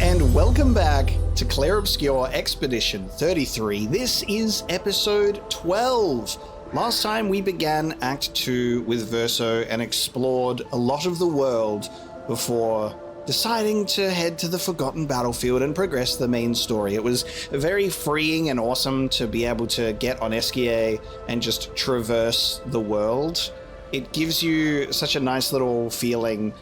and welcome back to Clair Obscur Expedition 33. This is episode 12. Last time we began Act 2 with Verso and explored a lot of the world before deciding to head to the Forgotten Battlefield and progress the main story. It was very freeing and awesome to be able to get on Esquier and just traverse the world. It gives you such a nice little feeling.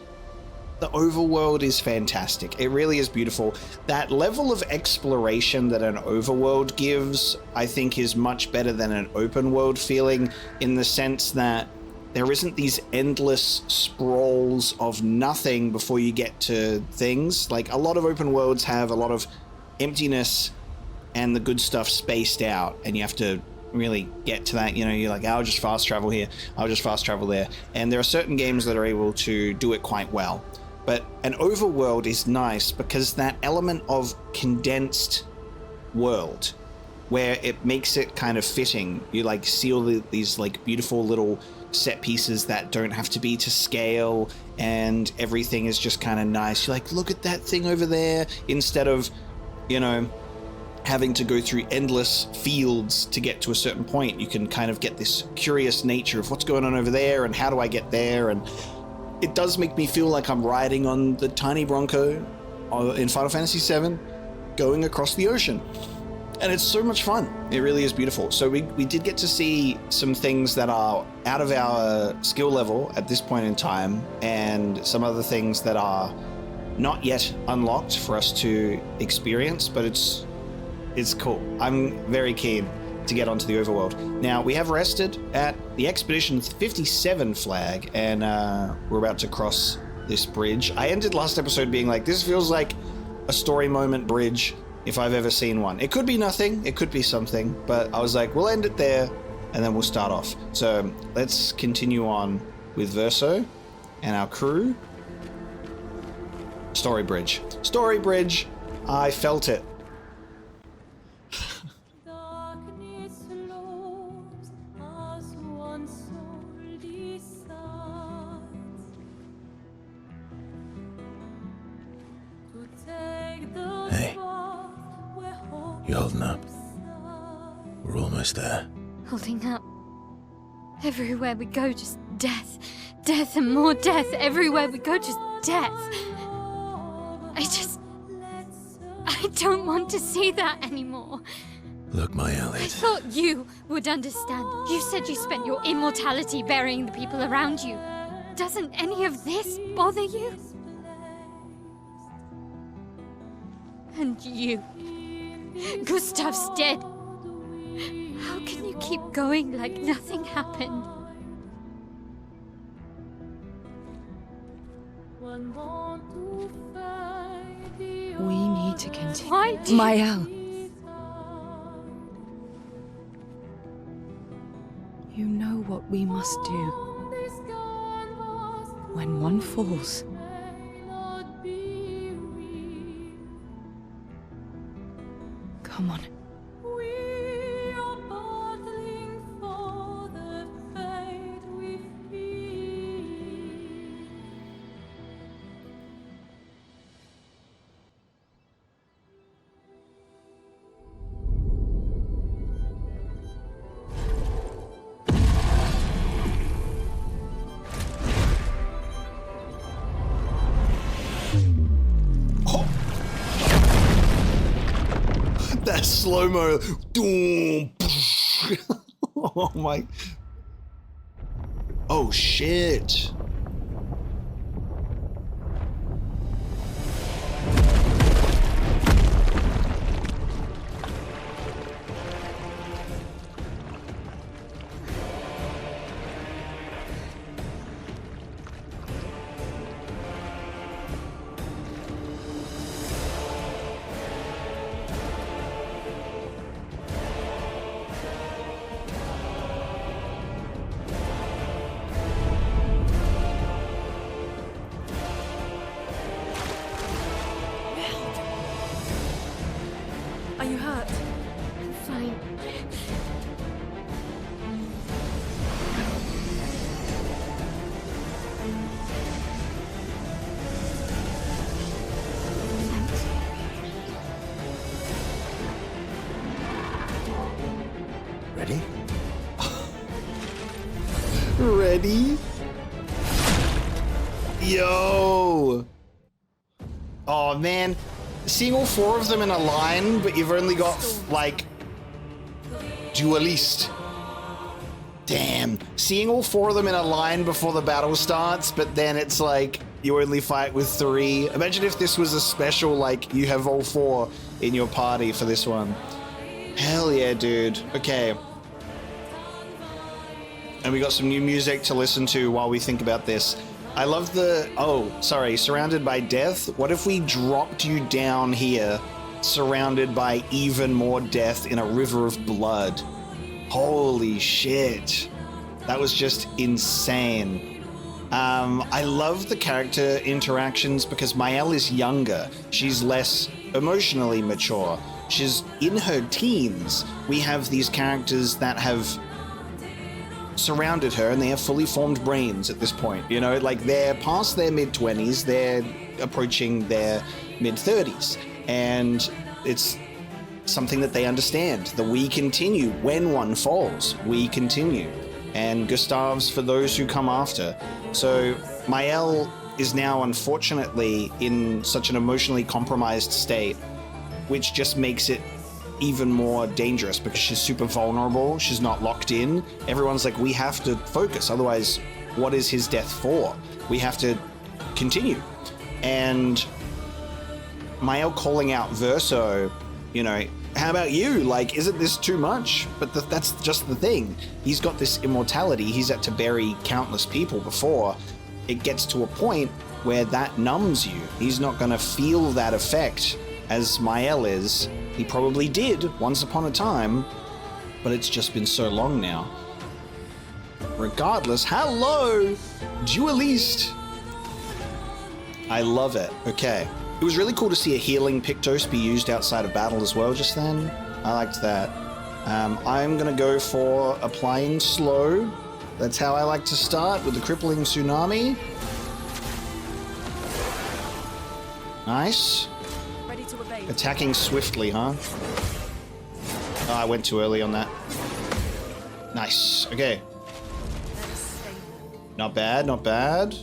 The overworld is fantastic. It really is beautiful. That level of exploration that an overworld gives, I think, is much better than an open world feeling, in the sense that there isn't these endless sprawls of nothing before you get to things. Like, a lot of open worlds have a lot of emptiness and the good stuff spaced out, and you have to really get to that. You know, you're like, I'll just fast travel here, I'll just fast travel there. And there are certain games that are able to do it quite well. But an overworld is nice because that element of condensed world, where it makes it kind of fitting. You like see all these like beautiful little set pieces that don't have to be to scale, and everything is just kind of nice. You're like, look at that thing over there, instead of, you know, having to go through endless fields to get to a certain point. You can kind of get this curious nature of what's going on over there and how do I get there. And it does make me feel like I'm riding on the tiny Bronco in Final Fantasy VII going across the ocean. And it's so much fun. It really is beautiful. So we did get to see some things that are out of our skill level at this point in time, and some other things that are not yet unlocked for us to experience, but it's cool. I'm very keen to get onto the overworld. Now, we have rested at the Expedition 57 flag, and we're about to cross this bridge. I ended last episode being like, this feels like a story moment bridge if I've ever seen one. It could be nothing, it could be something, but I was like, we'll end it there, and then we'll start off. So let's continue on with Verso and our crew. Story bridge. Story bridge. I felt it. Hey, you holding up? We're almost there. Holding up. Everywhere we go, just death. Death and more death. Everywhere we go, just death. I don't want to see that anymore. Look, my Elliot. I thought you would understand. You said you spent your immortality burying the people around you. Doesn't any of this bother you? And you. Gustaf's dead. How can you keep going like nothing happened? We need to continue. Why do Mael. You know what we must do. When one falls, come on. That slow-mo. Oh my. Oh shit. ready? Yo! Oh man, seeing all 4 of them in a line, but you've only got like duelist. Damn, seeing all 4 of them in a line before the battle starts, but then it's like you only fight with 3. Imagine if this was a special, like you have all 4 in your party for this one. Hell yeah, dude. Okay. And we got some new music to listen to while we think about this. I love the... Oh, sorry. Surrounded by death. What if we dropped you down here, surrounded by even more death in a river of blood? Holy shit. That was just insane. I love the character interactions because Mael is younger. She's less emotionally mature. She's in her teens. We have these characters that have surrounded her and they have fully formed brains at this point. You know, like they're past their mid-20s, they're approaching their mid-30s. And it's something that they understand. The we continue. When one falls, we continue. And Gustav's for those who come after. So Mael is now unfortunately in such an emotionally compromised state, which just makes it even more dangerous because she's super vulnerable. She's not locked in. Everyone's like, we have to focus. Otherwise, what is his death for? We have to continue. And Mael calling out Verso, you know, how about you? Like, isn't this too much? But that's just the thing. He's got this immortality. He's had to bury countless people before. It gets to a point where that numbs you. He's not going to feel that effect as Mael is. He probably did once upon a time, but it's just been so long now. Regardless, hello, duelist. I love it. Okay. It was really cool to see a healing Pictos be used outside of battle as well just then. I liked that. I'm going to go for applying slow. That's how I like to start, with the crippling tsunami. Nice. Ready to evade. Attacking swiftly, huh? Oh, I went too early on that. Nice. Okay. Not bad, not bad.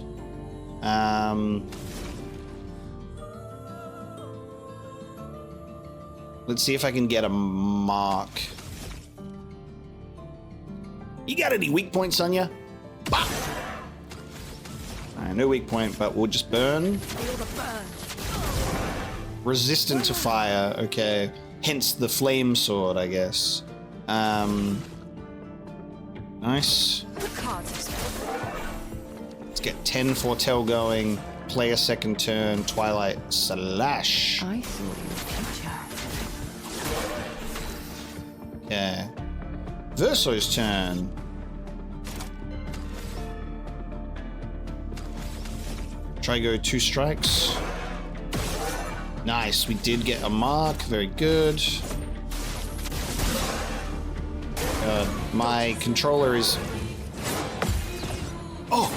Let's see if I can get a mark. You got any weak points on you? Bah! Alright, no weak point, but we'll just burn. Resistant to fire, okay. Hence the flame sword, I guess. Nice. Let's get 10 foretell going. Play a second turn. Twilight Slash. I thought you were future. Yeah. Verso's turn. Try go 2 strikes. Nice, we did get a mark. Very good. My controller is... Oh!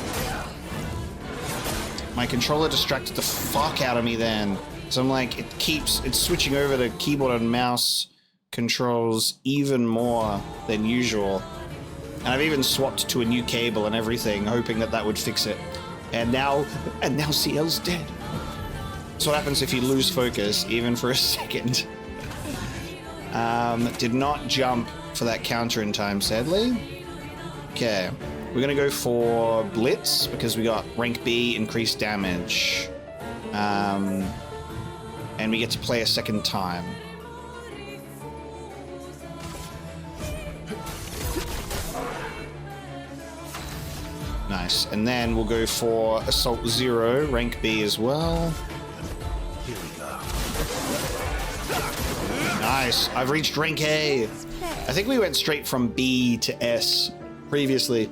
My controller distracted the fuck out of me then. So I'm like, it's switching over to keyboard and mouse controls even more than usual. And I've even swapped to a new cable and everything, hoping that would fix it. And now CL's dead. That's what happens if you lose focus, even for a second. Did not jump for that counter in time, sadly. Okay, we're gonna go for Blitz, because we got rank B, increased damage. And we get to play a second time. Nice, and then we'll go for Assault 0, rank B as well. Here we go. Nice, I've reached rank A. I think we went straight from B to S previously,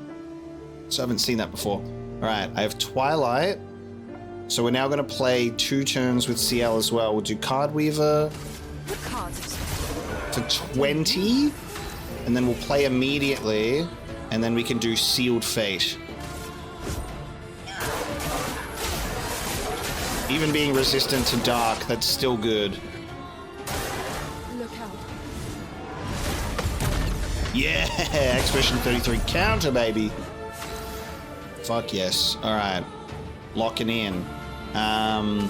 so I haven't seen that before. All right, I have Twilight, so we're now going to play 2 turns with CL as well. We'll do Card Weaver for 20, and then we'll play immediately, and then we can do Sealed Fate. Even being resistant to dark, that's still good. Look out. Yeah, Expedition 33 counter, baby. fuck yes. Alright. Locking in. I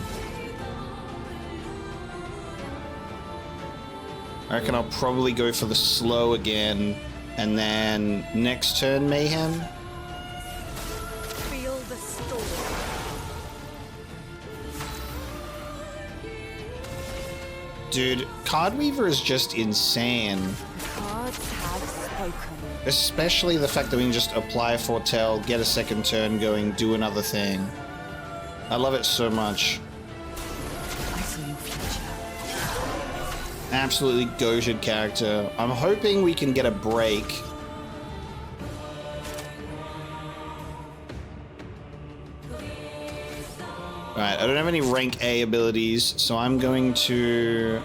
reckon I'll probably go for the slow again, and then next turn mayhem. Feel the storm. Dude, Card Weaver is just insane. Cards have spoken. Especially the fact that we can just apply Foretell, get a second turn going, do another thing. I love it so much. I see your future. Absolutely goated character. I'm hoping we can get a break. Alright, I don't have any rank A abilities, so I'm going to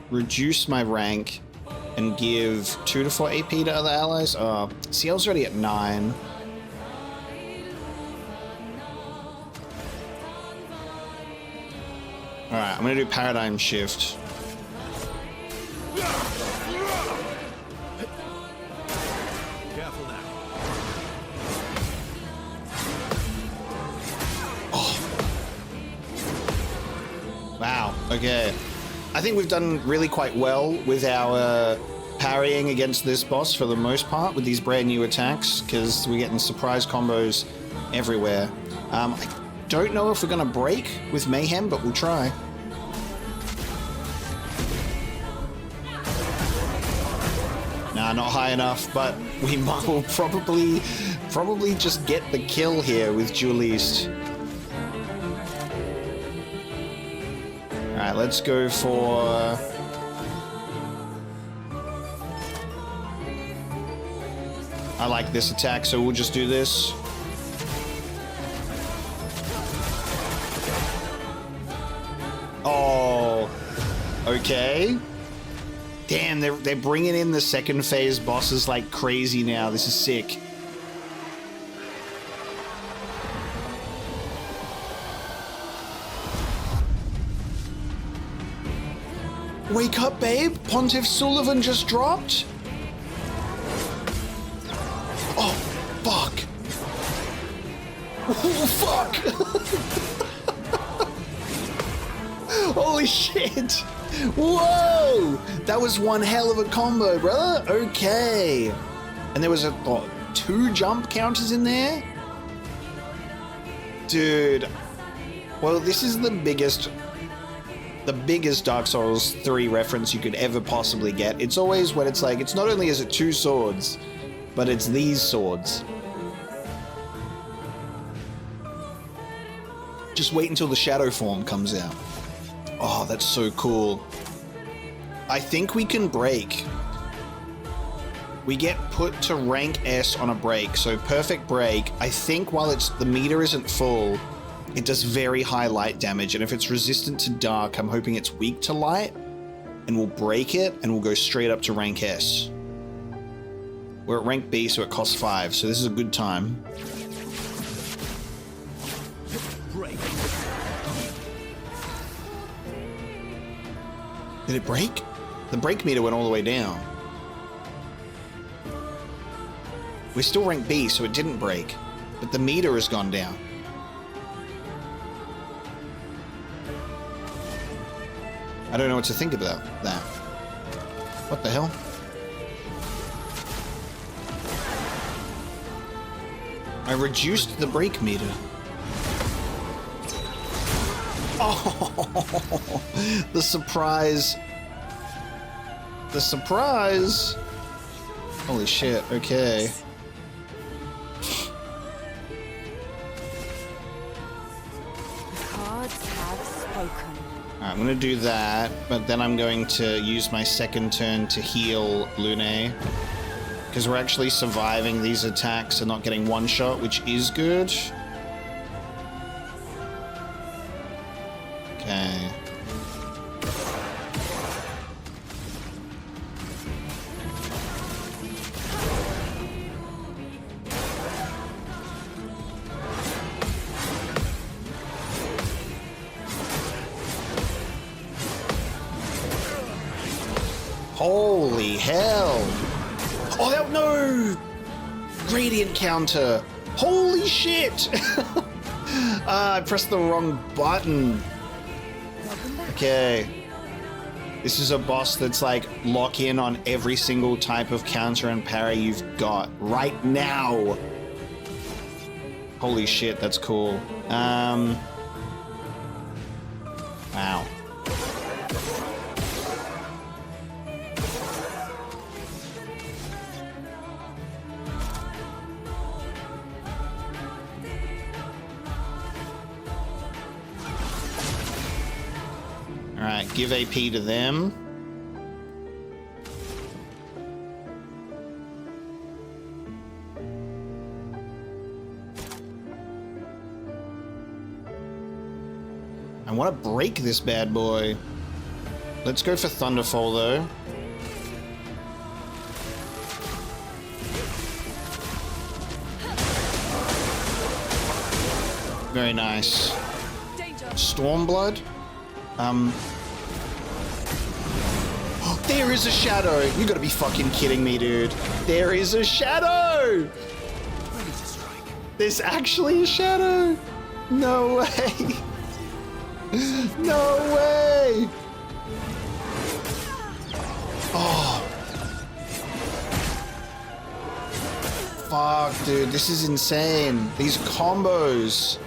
reduce my rank and give 2 to 4 AP to other allies. CL's already at 9. Alright, I'm gonna do Paradigm Shift. Careful now. Wow, okay. I think we've done really quite well with our parrying against this boss for the most part with these brand new attacks, because we're getting surprise combos everywhere. I don't know if we're going to break with Mayhem, but we'll try. Nah, not high enough, but we will probably just get the kill here with Dual East. Alright, let's go for... I like this attack, so we'll just do this. Oh, okay. Damn, they're bringing in the second phase bosses like crazy now. This is sick. Wake up, babe! Pontiff Sulyvahn just dropped? Oh, fuck! Oh, fuck! Holy shit! Whoa! That was one hell of a combo, brother! Okay. And there was a, what, 2 jump counters in there? Dude. Well, this is the biggest Dark Souls 3 reference you could ever possibly get. It's always when it's like, it's not only is it 2 swords, but it's these swords. Just wait until the shadow form comes out. Oh, that's so cool. I think we can break. We get put to rank S on a break, so perfect break. I think while the meter isn't full, it does very high light damage, and if it's resistant to dark, I'm hoping it's weak to light, and we'll break it, and we'll go straight up to rank S. We're at rank B, so it costs 5, so this is a good time. Break. Did it break? The break meter went all the way down. We're still rank B, so it didn't break, but the meter has gone down. I don't know what to think about that. What the hell? I reduced the brake meter. Oh, the surprise. The surprise. Holy shit, okay. Cards have spoken. I'm going to do that, but then I'm going to use my second turn to heal Lune. Because we're actually surviving these attacks and not getting one shot, which is good. Okay. Holy hell! Oh, that, no! Gradient counter! Holy shit! I pressed the wrong button. Okay. This is a boss that's like lock in on every single type of counter and parry you've got right now. Holy shit, that's cool. Wow. Alright, give AP to them. I want to break this bad boy. Let's go for Thunderfall though. Very nice. Stormblood? Oh, there is a shadow! You gotta be fucking kidding me, dude. There is a shadow! There's actually a shadow! No way! No way! Oh. Fuck, dude. This is insane. These combos.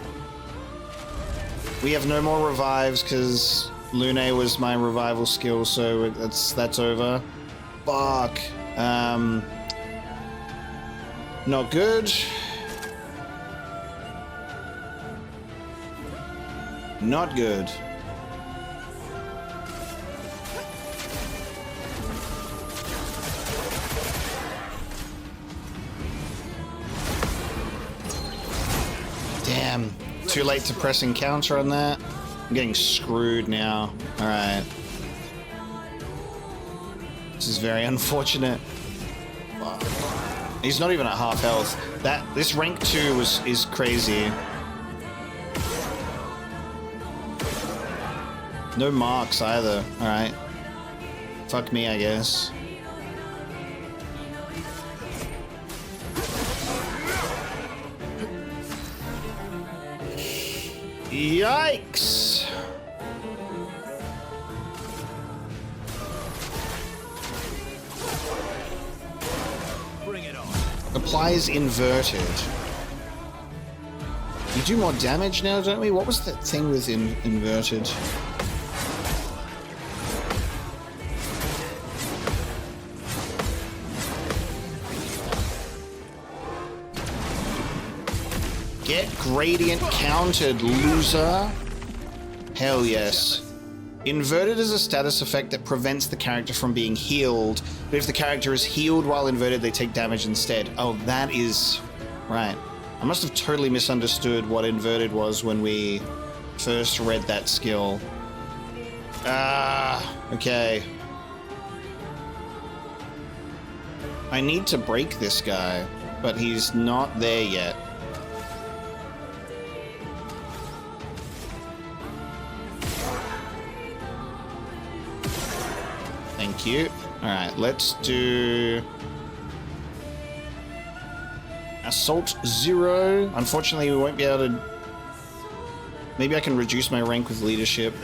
We have no more revives because Lune was my revival skill, so that's over. Fuck. Not good. Not good. Damn. Too late to press encounter on that. I'm getting screwed now. Alright. This is very unfortunate. Wow. He's not even at half health. This rank 2 is crazy. No marks either. Alright. Fuck me, I guess. Yikes! Bring it on. Applies inverted. We do more damage now, don't we? What was that thing with inverted? Get gradient countered, loser. Hell yes. Inverted is a status effect that prevents the character from being healed, but if the character is healed while inverted, they take damage instead. Oh, that is... right. I must have totally misunderstood what inverted was when we first read that skill. Okay. I need to break this guy, but he's not there yet. Thank you. Alright, let's do... Assault 0. Unfortunately, we won't be able to... Maybe I can reduce my rank with leadership.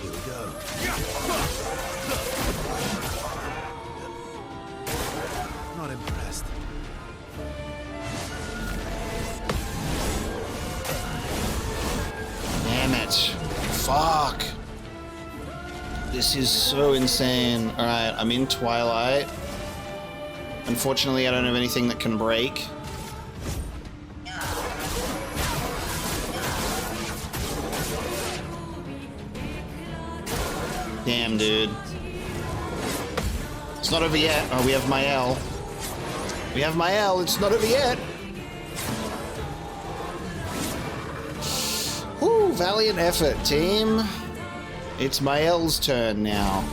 Here we go. Not impressed. Damn it. Fuck. This is so insane. Alright, I'm in Twilight. Unfortunately, I don't have anything that can break. Damn, dude. It's not over yet. Oh, we have my L. We have my L. It's not over yet. Whew, valiant effort, team. It's Mael's turn now.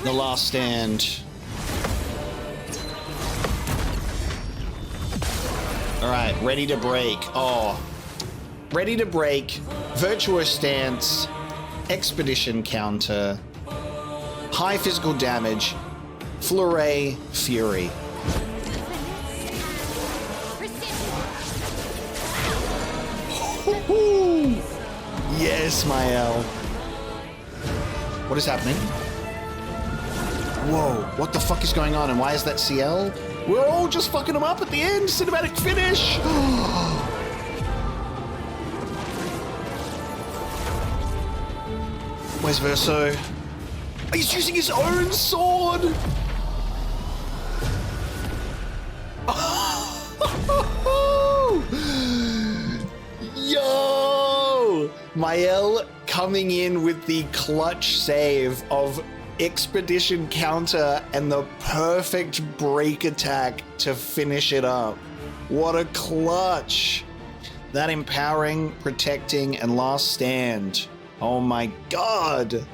The last stand. Alright, ready to break. Oh. Ready to break. Virtuous stance. Expedition counter. High physical damage. Flurry Fury. Yes, Mael. What is happening? Whoa, what the fuck is going on? And why is that CL? We're all just fucking him up at the end. Cinematic finish. Where's Verso? He's using his own sword. Yo! Mael coming in with the clutch save of Expedition counter and the perfect break attack to finish it up. What a clutch. That empowering, protecting, and last stand. Oh my god.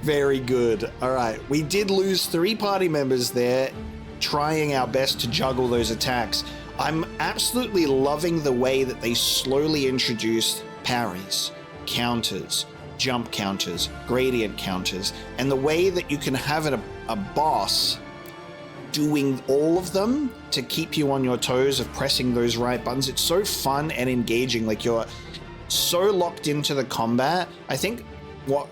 Very good. All right, we did lose 3 party members there, trying our best to juggle those attacks. I'm absolutely loving the way that they slowly introduced parries, counters, jump counters, gradient counters, and the way that you can have a boss doing all of them to keep you on your toes of pressing those right buttons. It's so fun and engaging. Like, you're so locked into the combat. I think what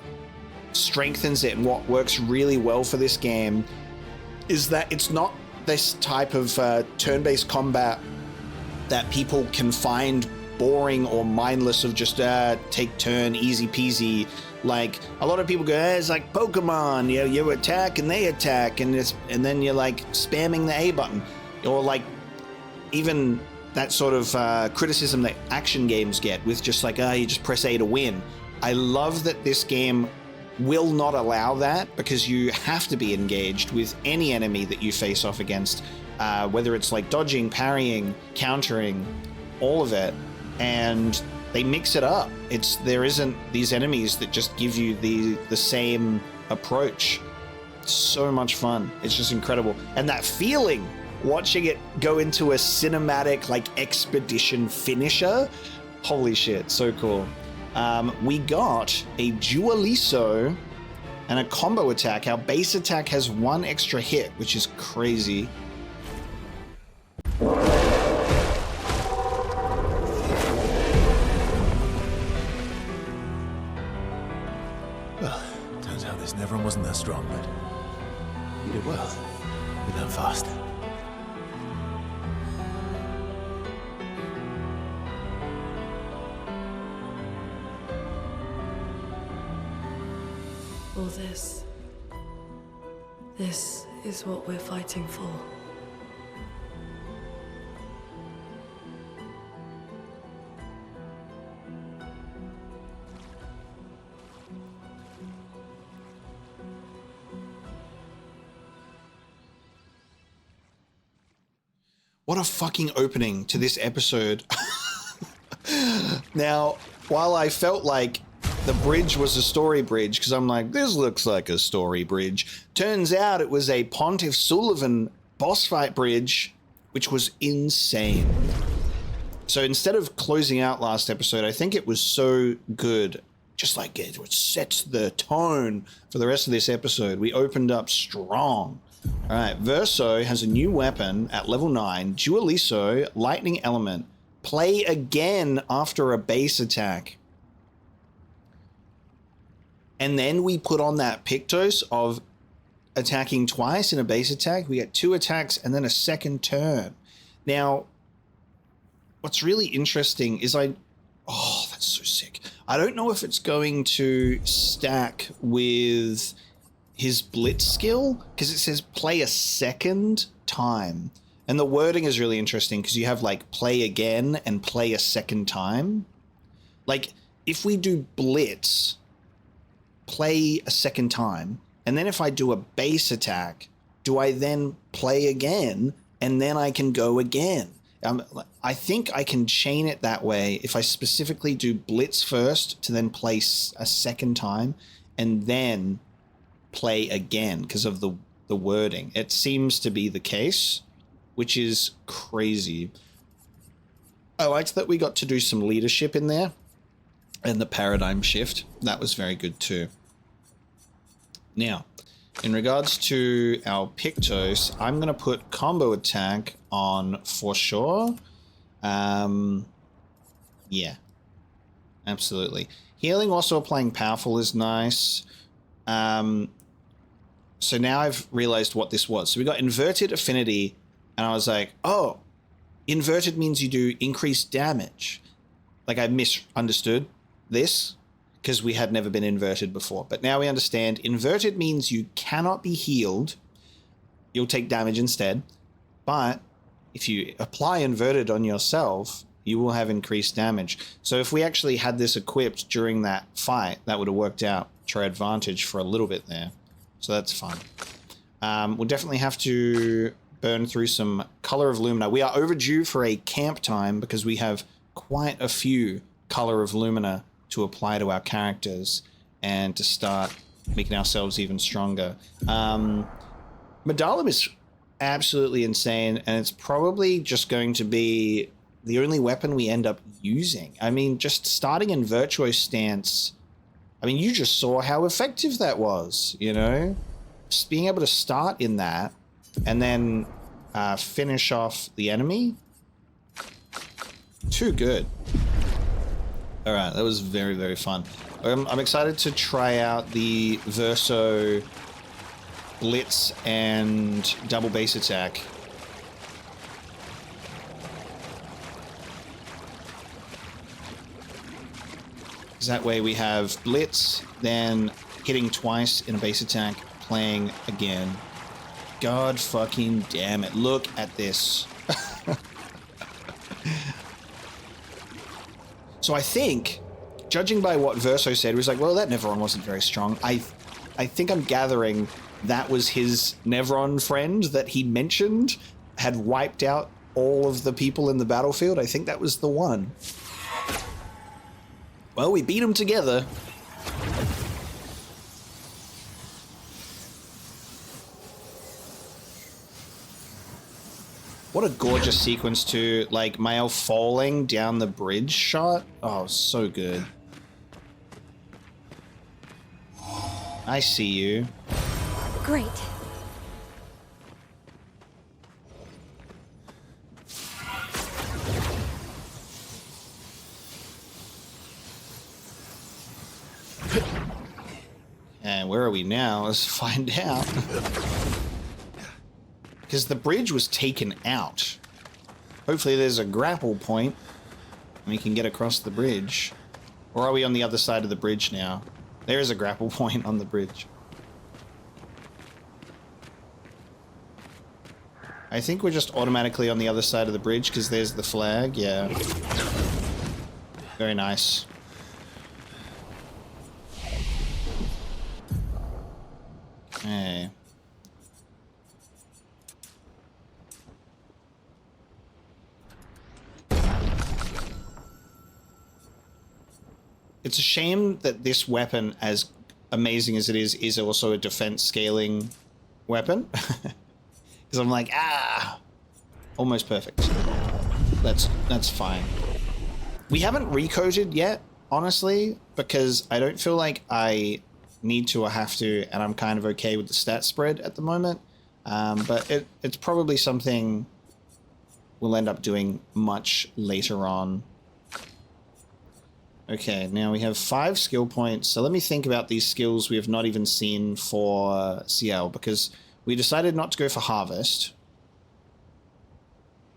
strengthens it and what works really well for this game is that it's not this type of turn-based combat that people can find boring or mindless, of just take turn, easy peasy. Like, a lot of people go, it's like Pokemon, you attack and they attack, and then you're like spamming the A button. Or like even that sort of criticism that action games get with just like, you just press A to win. I love that this game will not allow that, because you have to be engaged with any enemy that you face off against, whether it's like dodging, parrying, countering, all of it. And they mix it up. There isn't these enemies that just give you the same approach. It's so much fun. It's just incredible. And that feeling, watching it go into a cinematic like expedition finisher, holy shit, so cool. We got a Dualiso and a combo attack. Our base attack has 1 extra hit, which is crazy. Well, turns out this Nevron wasn't that strong, but you did well. You learn fast. All this is what we're fighting for. What a fucking opening to this episode. Now, while I felt like the bridge was a story bridge, because I'm like, this looks like a story bridge, turns out it was a Pontiff Sulyvahn boss fight bridge, which was insane. So instead of closing out last episode, I think it was so good, just like it sets the tone for the rest of this episode. We opened up strong. All right, Verso has a new weapon at level 9, Dualiso, Lightning Element. Play again after a base attack. And then we put on that Pictos of attacking twice in a base attack. We get 2 attacks and then a second turn. Now, what's really interesting is oh, that's so sick. I don't know if it's going to stack with his blitz skill, because it says play a second time. And the wording is really interesting, because you have like play again and play a second time. Like, if we do blitz, play a second time, and then if I do a base attack, do I then play again and then I can go again? I think I can chain it that way if I specifically do blitz first to then play a second time and then play again because of the wording. It seems to be the case, which is crazy. I liked that we got to do some leadership in there and the paradigm shift. That was very good too. Now, In regards to our Pictos, I'm going to put combo attack on for sure. Yeah, absolutely. Healing, also applying powerful is nice. So now I've realized what this was. So we got inverted affinity, and I was like, oh, inverted means you do increased damage. Like I misunderstood this because we had never been inverted before. But now we understand inverted means you cannot be healed. You'll take damage instead. But if you apply inverted on yourself, you will have increased damage. So if we actually had this equipped during that fight, that would have worked out to our advantage for a little bit there. So that's fun. We'll definitely have to burn through some Color of Lumina. We are overdue for a camp time because we have quite a few Color of Lumina to apply to our characters and to start making ourselves even stronger. Medallum is absolutely insane, and it's probably just going to be the only weapon we end up using. I mean, just starting in Virtuo's stance, I mean, you just saw how effective that was, you know? Just being able to start in that and then finish off the enemy. Too good. All right, that was very, very fun. I'm excited to try out the Verso Blitz and double base attack. That way we have Blitz, then hitting twice in a base attack, playing again. God fucking damn it. Look at this. So I think, judging by what Verso said, he was like, well, that Nevron wasn't very strong. I think I'm gathering that was his Nevron friend that he mentioned had wiped out all of the people in the battlefield. I think that was the one. Well, we beat them together. What a gorgeous sequence too, like Mael falling down the bridge shot. Oh, so good. I see you. Great. And where are we now? Let's find out. Because the bridge was taken out. Hopefully there's a grapple point and we can get across the bridge. Or are we on the other side of the bridge now? There is a grapple point on the bridge. I think we're just automatically on the other side of the bridge because there's the flag. Yeah. Very nice. Okay. It's a shame that this weapon, as amazing as it is also a defense scaling weapon. Because I'm like, almost perfect. That's fine. We haven't recoated yet, honestly, because I don't feel like I need to or have to, and I'm kind of okay with the stat spread at the moment. But it's probably something we'll end up doing much later on. Okay, now we have 5 skill points. So let me think about these skills we have not even seen for CL, because we decided not to go for Harvest.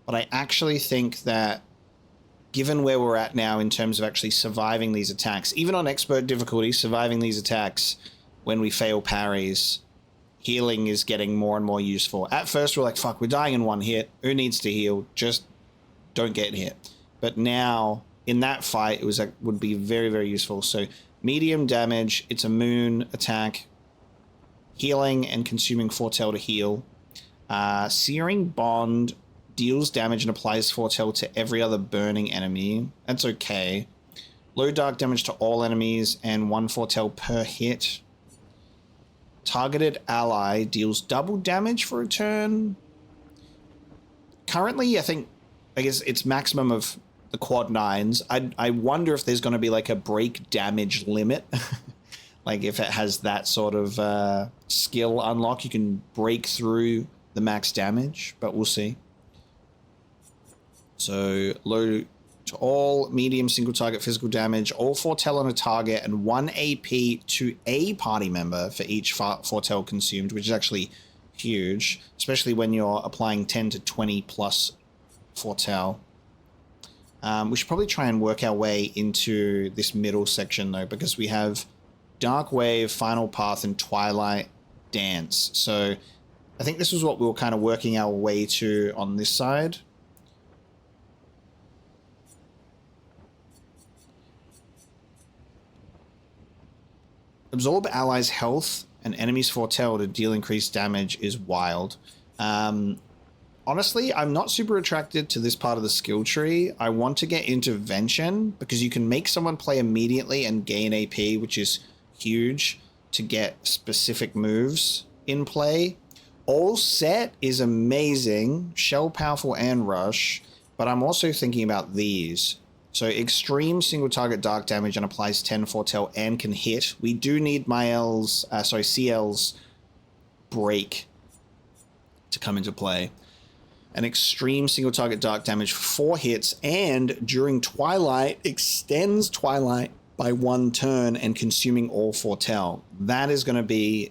But I actually think that given where we're at now in terms of actually surviving these attacks, even on expert difficulty, surviving these attacks when we fail parries, healing is getting more and more useful. At first we're like, fuck, we're dying in one hit. Who needs to heal? Just don't get hit. But now, in that fight, it would be very, very useful. So medium damage, it's a moon attack, healing and consuming foretell to heal. Searing Bond deals damage and applies foretell to every other burning enemy. That's okay. Low dark damage to all enemies and 1 foretell per hit. Targeted ally deals double damage for a turn. Currently, I guess it's maximum of the quad 9s. I wonder if there's going to be like a break damage limit. Like if it has that sort of skill unlock, you can break through the max damage, but we'll see. So low to all, medium single target physical damage, all foretell on a target, and 1 AP to a party member for each foretell consumed, which is actually huge, especially when you're applying 10 to 20 plus foretell. We should probably try and work our way into this middle section though, because we have Dark Wave, Final Path, and Twilight Dance. So I think this is what we were kind of working our way to on this side. Absorb allies' health and enemies' foretell to deal increased damage is wild. Honestly, I'm not super attracted to this part of the skill tree. I want to get Intervention because you can make someone play immediately and gain AP, which is huge to get specific moves in play. All Set is amazing, Shell Powerful and Rush, but I'm also thinking about these. So extreme single target dark damage and applies 10 foretell and can hit. We do need CL's break to come into play. An extreme single target dark damage for 4 hits, and during Twilight extends Twilight by 1 turn and consuming all foretell. That is going to be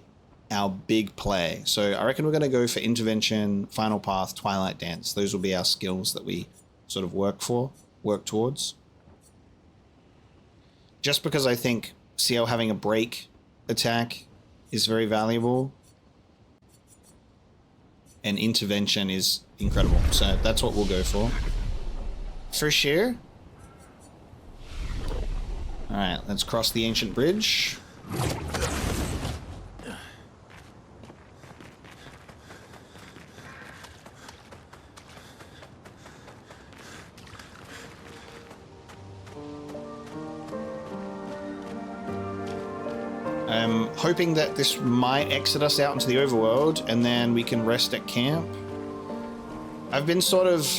our big play. So I reckon we're going to go for Intervention, Final Path, Twilight Dance. Those will be our skills that we sort of work towards. Just because I think CL having a break attack is very valuable. And Intervention is incredible. So that's what we'll go for. For sure. Alright, let's cross the ancient bridge. I'm hoping that this might exit us out into the overworld and then we can rest at camp. I've been sort of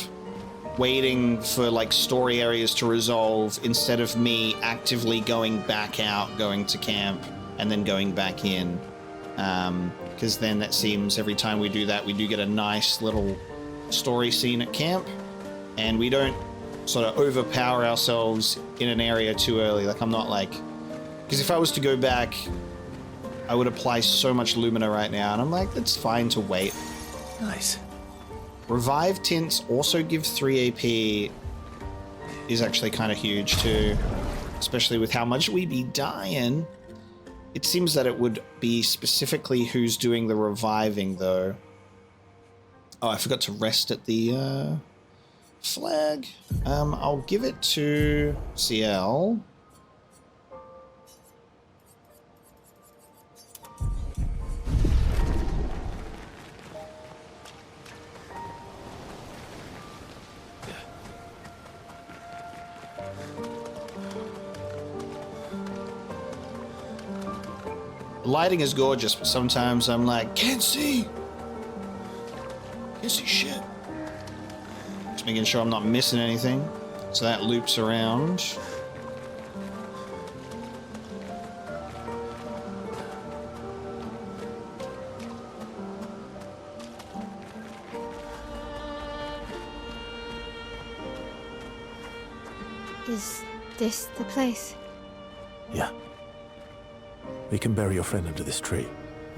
waiting for like story areas to resolve instead of me actively going back out, going to camp and then going back in. Because then that seems every time we do that, we do get a nice little story scene at camp and we don't sort of overpower ourselves in an area too early. Like I'm not like, because if I was to go back, I would apply so much Lumina right now, and I'm like, it's fine to wait. Nice. Revive tints also give 3 AP is actually kind of huge too, especially with how much we be dying. It seems that it would be specifically who's doing the reviving though. Oh, I forgot to rest at the flag. I'll give it to CL. Lighting is gorgeous, but sometimes I'm like, can't see shit. Just making sure I'm not missing anything. So that loops around. Is this the place? Yeah. We can bury your friend under this tree,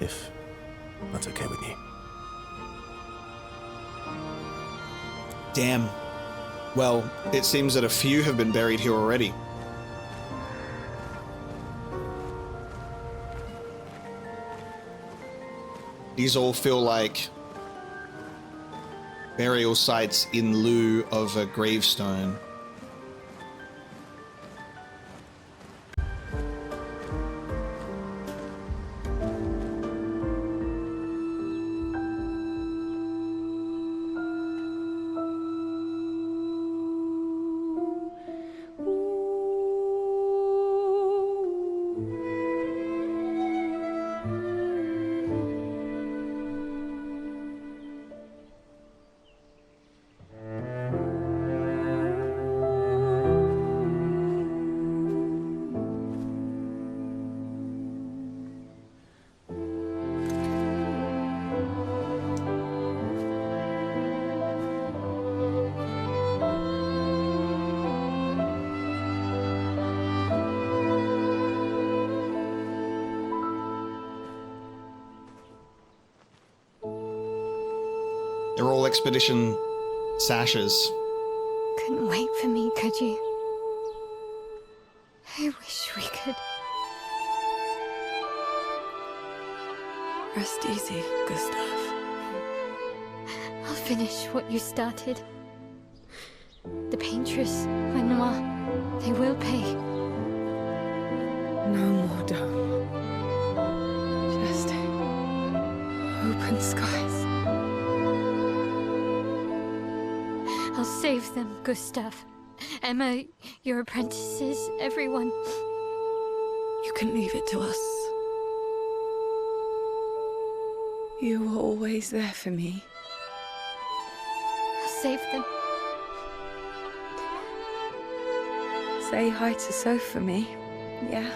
if that's okay with you. Damn. Well, it seems that a few have been buried here already. These all feel like burial sites in lieu of a gravestone. expedition sashes. Couldn't wait for me, could you? I wish we could. Rest easy, Gustaf. I'll finish what you started. The paintress, Renoir, they will pay. No more dome. Just open skies. I'll save them, Gustaf. Emma, your apprentices, everyone. You can leave it to us. You were always there for me. I'll save them. Say hi to Soph for me, yeah?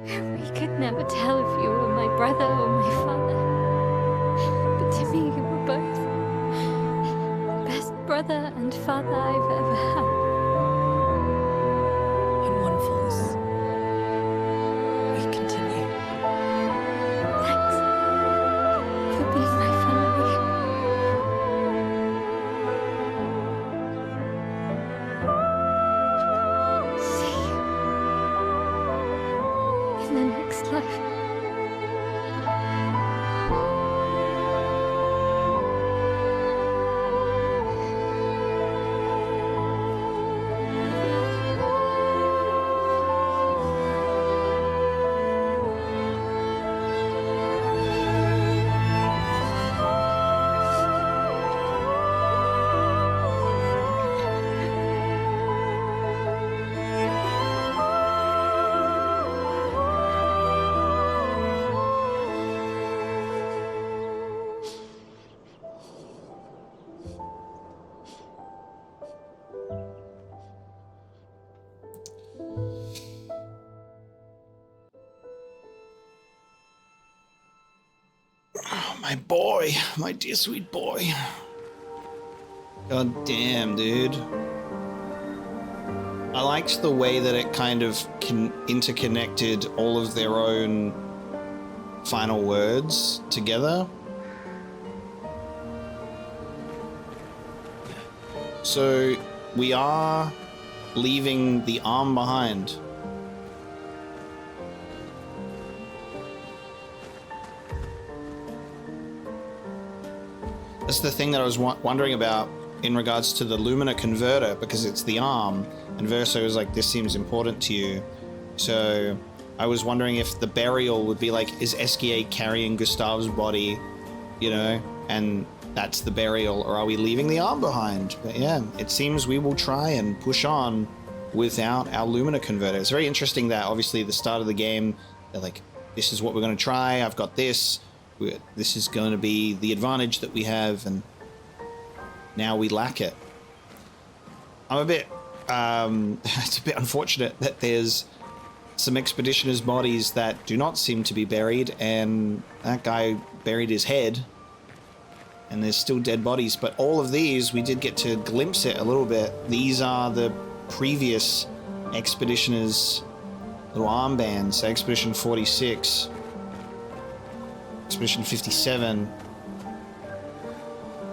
We could never tell if you were my brother or my father. But to me, you were both. Best brother and father I've ever had. When one falls, we continue. Thanks for being my family. See you in the next life. Oh, my boy. My dear sweet boy. God damn, dude. I liked the way that it kind of interconnected all of their own final words together. So we are leaving the arm behind. That's the thing that I was wondering about in regards to the Lumina converter, because it's the arm, and Verso was like, this seems important to you. So I was wondering if the burial would be like, is Esquier carrying Gustav's body, you know, and that's the burial, or are we leaving the arm behind? But yeah, it seems we will try and push on without our Lumina converter. It's very interesting that obviously the start of the game, they're like, this is what we're going to try, I've got this. This is going to be the advantage that we have, and now we lack it. I'm a bit, it's a bit unfortunate that there's some expeditioners' bodies that do not seem to be buried, and that guy buried his head, and there's still dead bodies, but all of these, we did get to glimpse it a little bit. These are the previous expeditioners' little armbands, Expedition 46. Expedition 57,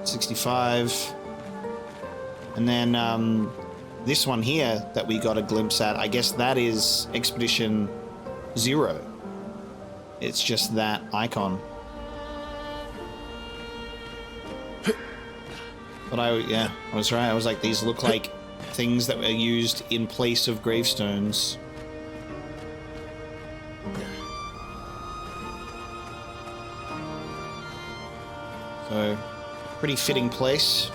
65, and then this one here that we got a glimpse at, I guess that is Expedition 0. It's just that icon. But I was right. I was like, these look like things that were used in place of gravestones. So, pretty fitting place.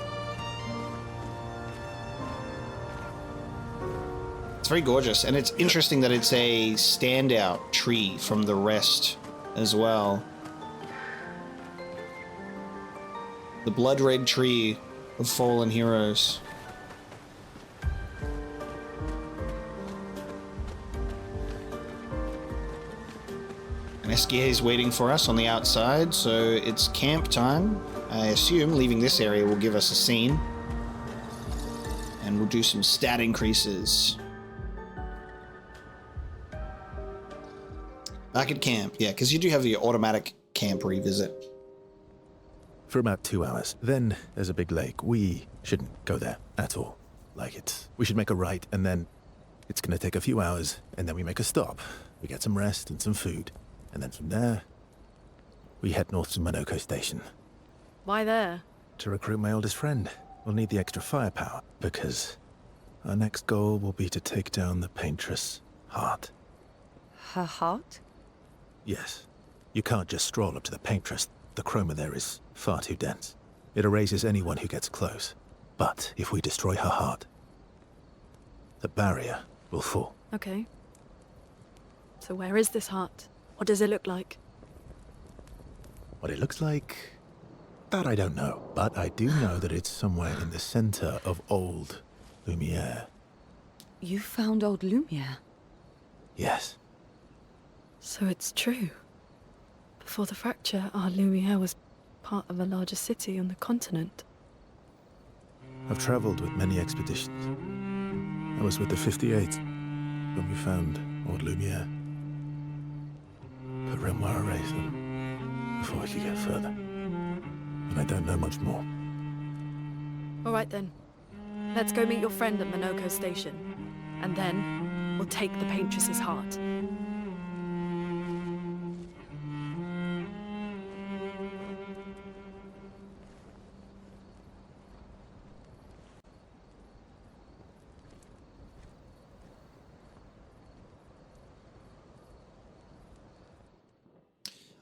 It's very gorgeous, and it's interesting that it's a standout tree from the rest as well. The blood red tree of fallen heroes. And Esquier is waiting for us on the outside, so it's camp time. I assume leaving this area will give us a scene. And we'll do some stat increases. Back at camp, yeah, because you do have your automatic camp revisit. for about 2 hours. Then there's a big lake. We shouldn't go there at all. We should make a right, and then it's gonna take a few hours, and then we make a stop. We get some rest and some food, and then from there, we head north to Monoko Station. Why there? To recruit my oldest friend. We'll need the extra firepower, because our next goal will be to take down the Paintress' heart. Her heart? Yes. You can't just stroll up to the Paintress. The chroma there is far too dense. It erases anyone who gets close. But if we destroy her heart, the barrier will fall. Okay. So where is this heart? What does it look like? What it looks like, that I don't know. But I do know that it's somewhere in the center of old Lumiere. You found old Lumiere? Yes. So it's true. Before the fracture, our Lumiere was part of a larger city on the continent. I've traveled with many expeditions. I was with the 58th when we found old Lumiere. But Renoir erased them before we could get further. And I don't know much more. All right then. Let's go meet your friend at Monoko Station. And then we'll take the Paintress's heart.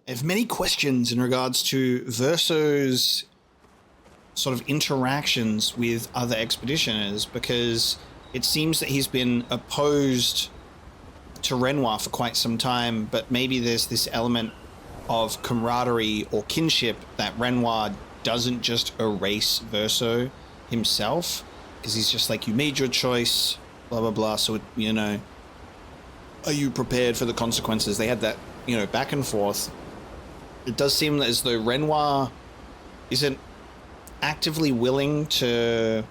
I have many questions in regards to Verso's sort of interactions with other expeditioners, because it seems that he's been opposed to Renoir for quite some time, but maybe there's this element of camaraderie or kinship that Renoir doesn't just erase Verso himself, because he's just like, you made your choice, blah, blah, blah, so, you know, are you prepared for the consequences? They had that, you know, back and forth. It does seem as though Renoir isn't actively willing to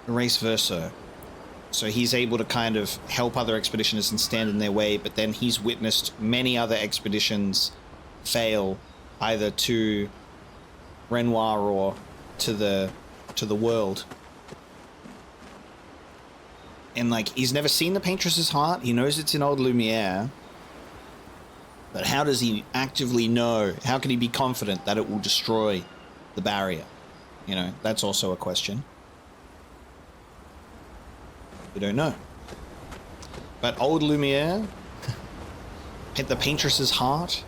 erase Verso. So he's able to kind of help other expeditioners and stand in their way, but then he's witnessed many other expeditions fail, either to Renoir or to the world. And like, he's never seen the Paintress's heart. He knows it's in old Lumiere. But how does he actively know? How can he be confident that it will destroy the barrier? You know, that's also a question. We don't know. But old Lumiere hit the Paintress's heart.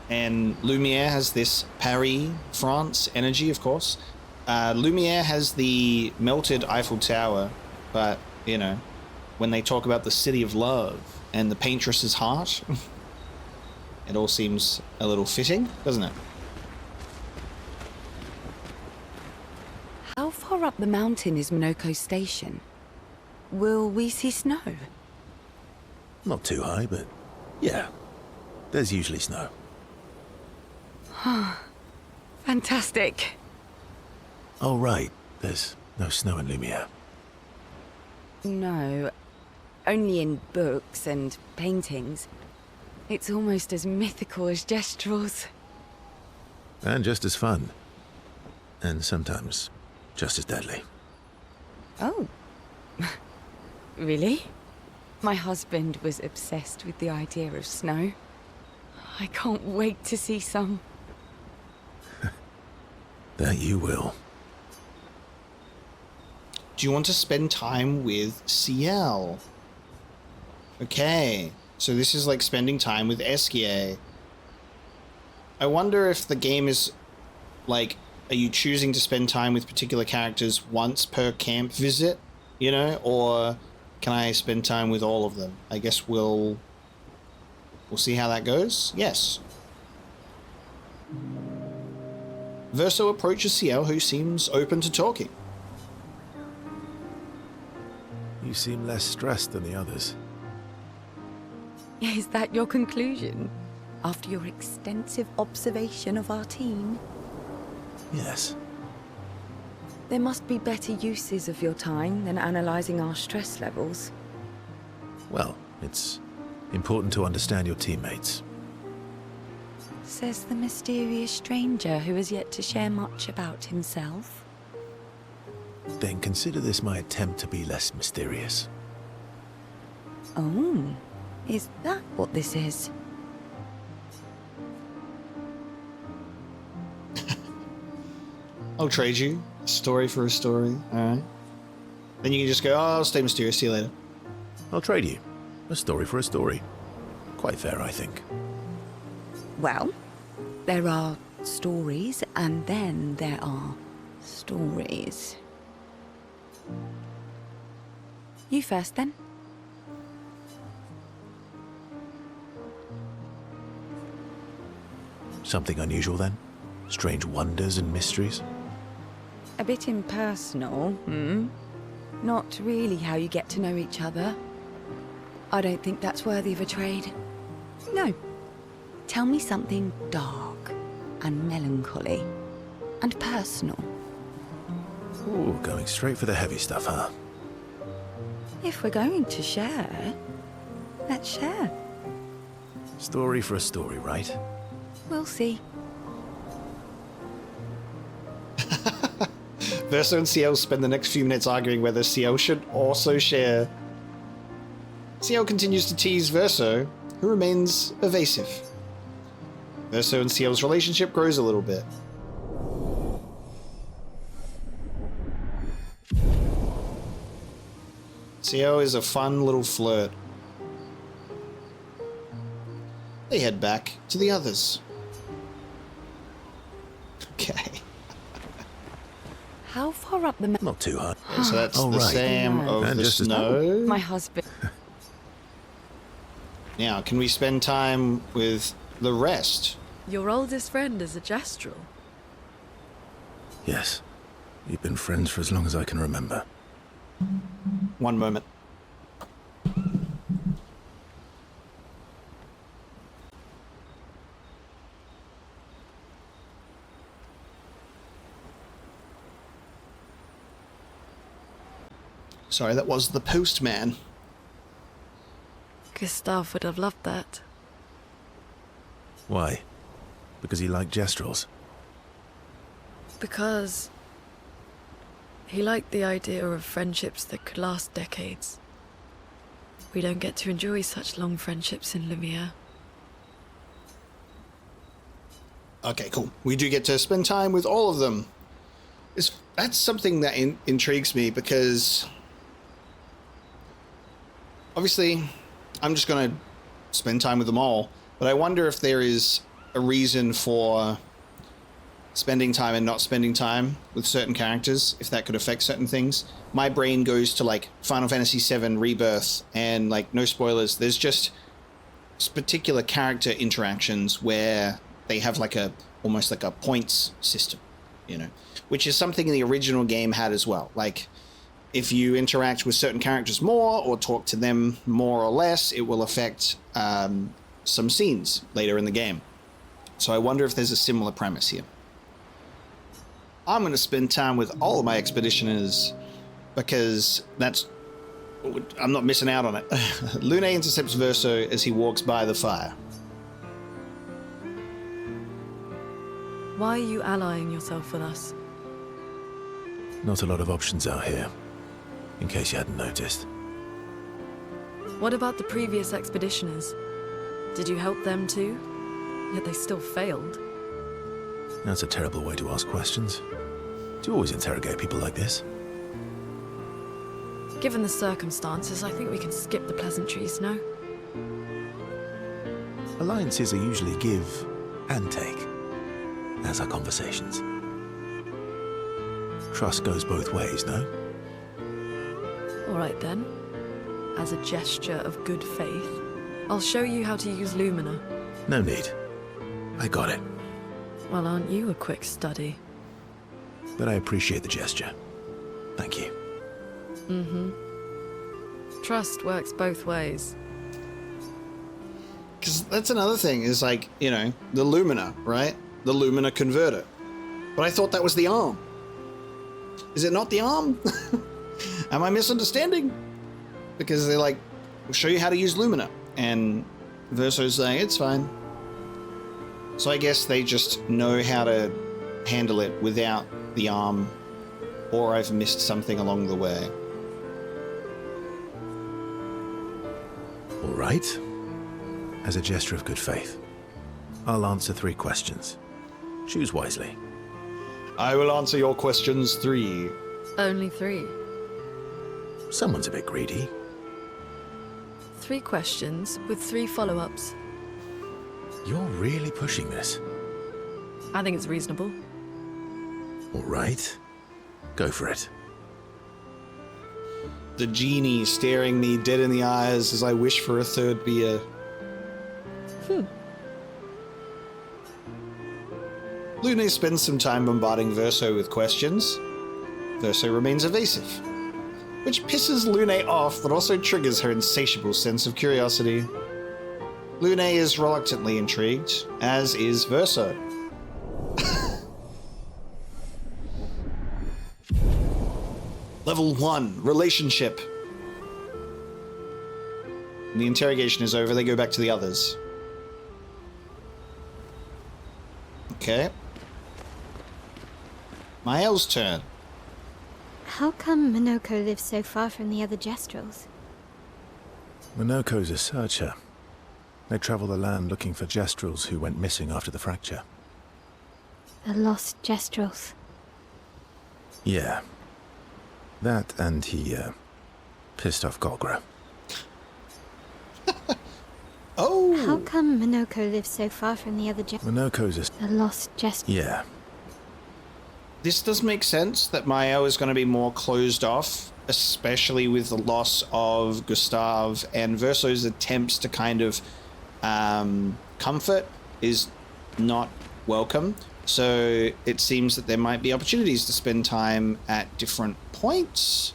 And Lumiere has this Paris, France energy, of course. Lumiere has the melted Eiffel Tower. But, you know, when they talk about the city of love and the Paintress's heart, it all seems a little fitting, doesn't it? How far up the mountain is Monoko Station? Will we see snow? Not too high, but yeah, there's usually snow. Fantastic. Oh, right, there's no snow in Lumiere. No, only in books and paintings. It's almost as mythical as Gestrels. And just as fun. And sometimes just as deadly. Oh. Really? My husband was obsessed with the idea of snow. I can't wait to see some. That you will. Do you want to spend time with Ciel? Okay, so this is like spending time with Esquier. I wonder if the game is like, are you choosing to spend time with particular characters once per camp visit, you know, or can I spend time with all of them? I guess we'll see how that goes. Yes. Verso approaches Ciel, who seems open to talking. You seem less stressed than the others. Is that your conclusion? After your extensive observation of our team? Yes. There must be better uses of your time than analyzing our stress levels. Well, it's important to understand your teammates. Says the mysterious stranger who has yet to share much about himself. Then consider this my attempt to be less mysterious. Oh, is that what this is? I'll trade you a story for a story, alright? Then you can just go, oh, I'll stay mysterious, see you later. I'll trade you. A story for a story. Quite fair, I think. Well, there are stories, and then there are stories. You first, then. Something unusual, then? Strange wonders and mysteries? A bit impersonal, hmm? Not really how you get to know each other. I don't think that's worthy of a trade. No. Tell me something dark and melancholy and personal. Ooh, going straight for the heavy stuff, huh? If we're going to share, let's share. Story for a story, right? We'll see. Verso and Ciel spend the next few minutes arguing whether Ciel should also share. Ciel continues to tease Verso, who remains evasive. Verso and Ciel's relationship grows a little bit. Ciel is a fun little flirt. They head back to the others. Okay. How far up the Not too hard. So that's Oh, the right. same of And the just as- snow. My husband. Now, can we spend time with the rest? Your oldest friend is a Gestrel. Yes. We've been friends for as long as I can remember. One moment. Sorry, that was the postman. Gustaf would have loved that. Why? Because he liked Gestrels? Because he liked the idea of friendships that could last decades. We don't get to enjoy such long friendships in Lumiere. Okay, cool. We do get to spend time with all of them. That's something that intrigues me because obviously I'm just going to spend time with them all, but I wonder if there is a reason for spending time and not spending time with certain characters, if that could affect certain things. My brain goes to like Final Fantasy VII Rebirth and like, no spoilers, there's just particular character interactions where they have like almost like a points system, you know, which is something the original game had as well. Like if you interact with certain characters more or talk to them more or less, it will affect some scenes later in the game. So I wonder if there's a similar premise here. I'm going to spend time with all of my expeditioners because I'm not missing out on it. Lune intercepts Verso as he walks by the fire. Why are you allying yourself with us? Not a lot of options out here, in case you hadn't noticed. What about the previous expeditioners? Did you help them too? Yet they still failed. That's a terrible way to ask questions. Do you always interrogate people like this? Given the circumstances, I think we can skip the pleasantries, no? Alliances are usually give and take, as are conversations. Trust goes both ways, no? All right then. As a gesture of good faith, I'll show you how to use Lumina. No need. I got it. Well, aren't you a quick study? But I appreciate the gesture. Thank you. Trust works both ways. Because that's another thing, is like, you know, the Lumina, right? The Lumina converter. But I thought that was the arm. Is it not the arm? Am I misunderstanding? Because they're like, we'll show you how to use Lumina. And Verso's saying, it's fine. So I guess they just know how to handle it without the arm, or I've missed something along the way. All right. As a gesture of good faith, I'll answer 3 questions. Choose wisely. I will answer your questions 3. Only 3. Someone's a bit greedy. 3 questions with 3 follow-ups. You're really pushing this. I think it's reasonable. All right. Go for it. The genie staring me dead in the eyes as I wish for a 3rd beer. Lune spends some time bombarding Verso with questions. Verso remains evasive, which pisses Lune off but also triggers her insatiable sense of curiosity. Lune is reluctantly intrigued, as is Verso. Level 1, relationship. When the interrogation is over, they go back to the others. Okay. Mael's turn. How come Minoko lives so far from the other Jestrels? Minoko's a searcher. They travel the land looking for Jestrels who went missing after the fracture. The lost Jestrels. Yeah. That and he, pissed off Golgra. Oh! How come Minoko lives so far from the other Minoko's a... The lost Jestrels. Yeah. This does make sense that Mael is going to be more closed off, especially with the loss of Gustaf, and Verso's attempts to kind of comfort is not welcome. So it seems that there might be opportunities to spend time at different points,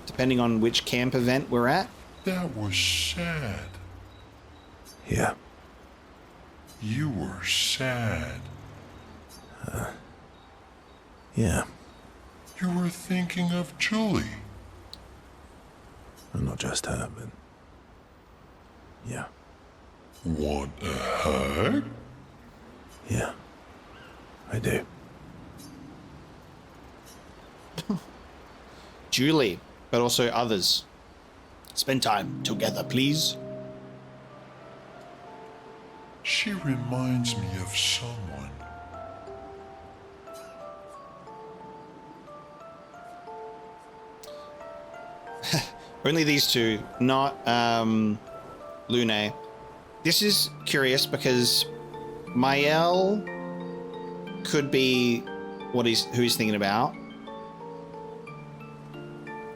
depending on which camp event we're at. That was sad. Yeah. You were sad. Yeah. You were thinking of Julie. And not just her, but... Yeah. Want a hug? Yeah. I do. Julie, but also others. Spend time together, please. She reminds me of someone. Only these two, not Lune. This is curious because Mael could be who he's thinking about.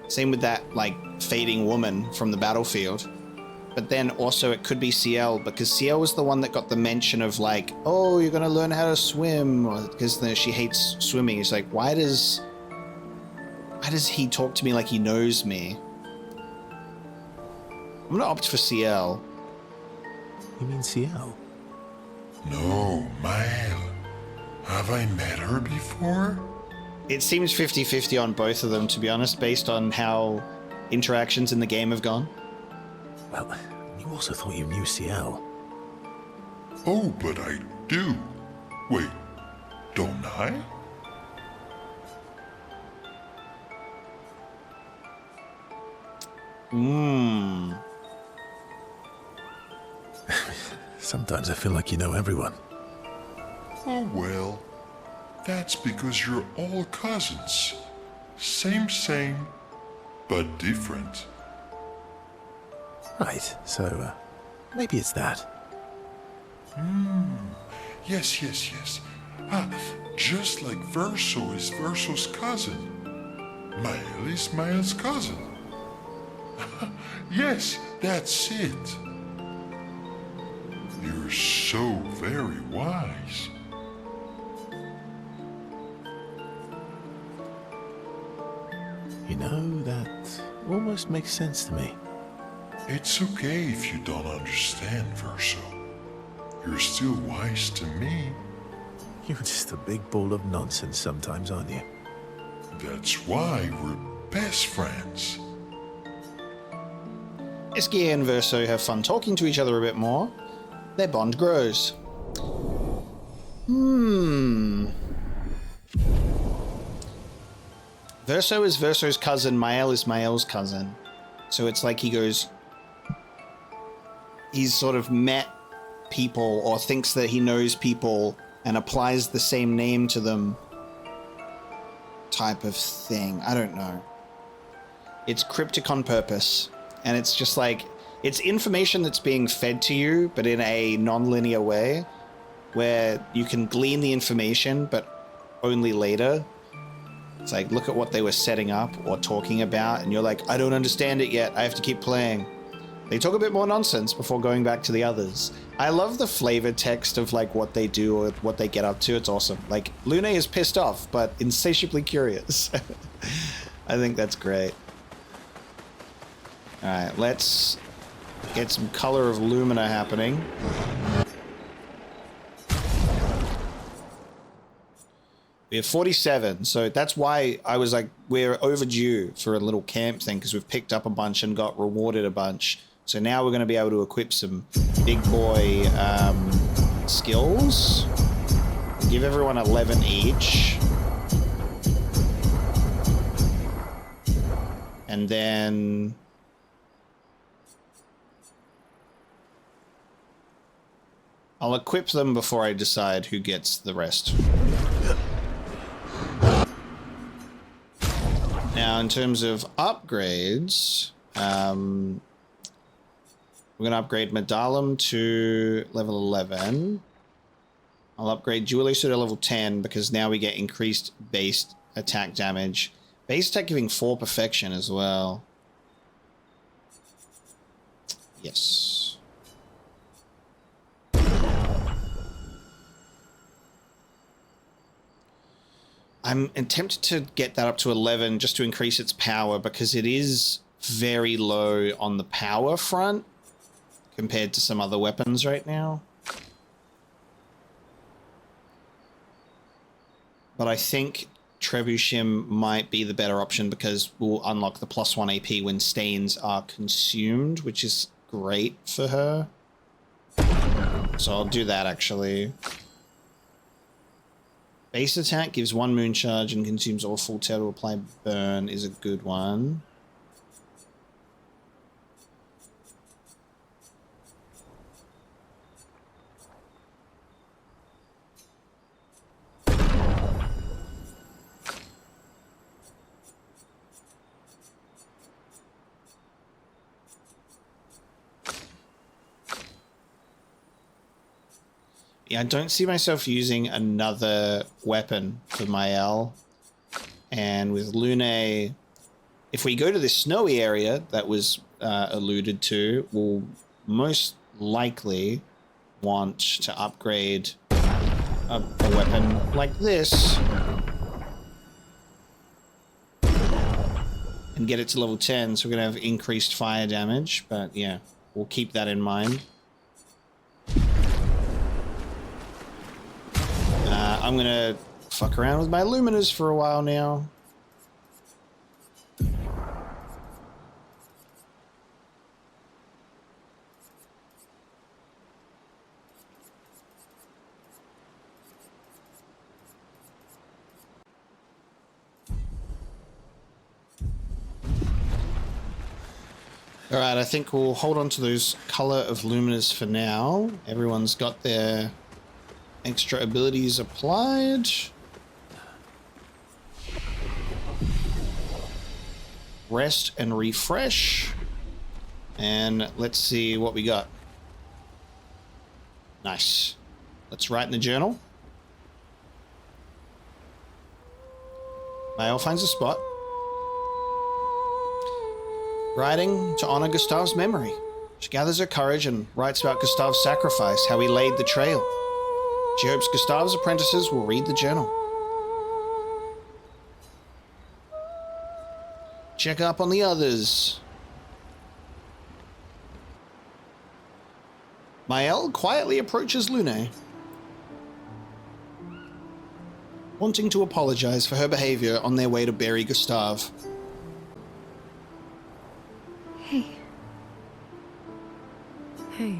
Same with that, like, fading woman from the battlefield. But then also it could be Ciel, because Ciel was the one that got the mention of, like, oh, you're gonna learn how to swim, because she hates swimming. It's like, why does he talk to me like he knows me? I'm gonna opt for Ciel. You mean Ciel? No, Mael. Have I met her before? It seems 50-50 on both of them, to be honest, based on how interactions in the game have gone. Well, you also thought you knew Ciel. Oh, but I do. Wait, don't I? Sometimes I feel like you know everyone. Oh, well. That's because you're all cousins. Same, but different. Right, so, maybe it's that. Yes. Ah, just like Verso is Verso's cousin. Mael is Mael's cousin. Yes, that's it. You're so very wise. You know, that almost makes sense to me. It's okay if you don't understand, Verso. You're still wise to me. You're just a big ball of nonsense sometimes, aren't you? That's why we're best friends. Iskia and Verso have fun talking to each other a bit more. Their bond grows. Verso is Verso's cousin, Mael is Mael's cousin. So it's like he's sort of met people or thinks that he knows people and applies the same name to them type of thing. I don't know. It's cryptic on purpose. And it's just like, it's information that's being fed to you, but in a non-linear way, where you can glean the information, but only later. It's like, look at what they were setting up or talking about, and you're like, I don't understand it yet. I have to keep playing. They talk a bit more nonsense before going back to the others. I love the flavor text of like what they do or what they get up to. It's awesome. Like, Lune is pissed off, but insatiably curious. I think that's great. All right, let's get some color of Lumina happening. We have 47, so that's why I was like, we're overdue for a little camp thing, because we've picked up a bunch and got rewarded a bunch. So now we're going to be able to equip some big boy skills. Give everyone 11 each. And then... I'll equip them before I decide who gets the rest. Now, in terms of upgrades, we're going to upgrade Medallum to level 11. I'll upgrade Dualiso to level 10 because now we get increased base attack damage. Base attack giving 4 perfection as well. Yes. I'm tempted to get that up to 11 just to increase its power because it is very low on the power front compared to some other weapons right now. But I think Trebuchem might be the better option because we'll unlock the +1 AP when stains are consumed, which is great for her. So I'll do that actually. Base attack gives 1 moon charge and consumes all full tail to apply burn is a good one. Yeah, I don't see myself using another weapon for Mael. And with Lune, if we go to this snowy area that was alluded to, we'll most likely want to upgrade a weapon like this. And get it to level 10, so we're going to have increased fire damage. But yeah, we'll keep that in mind. I'm gonna fuck around with my Luminas for a while now. Alright, I think we'll hold on to those color of Luminas for now. Everyone's got their extra abilities applied. Rest and refresh. And let's see what we got. Nice. Let's write in the journal. Mael finds a spot. Writing to honor Gustav's memory. She gathers her courage and writes about Gustav's sacrifice, how he laid the trail. She hopes Gustav's apprentices will read the journal. Check up on the others. Mael quietly approaches Lune, wanting to apologize for her behavior on their way to bury Gustav. Hey. Hey.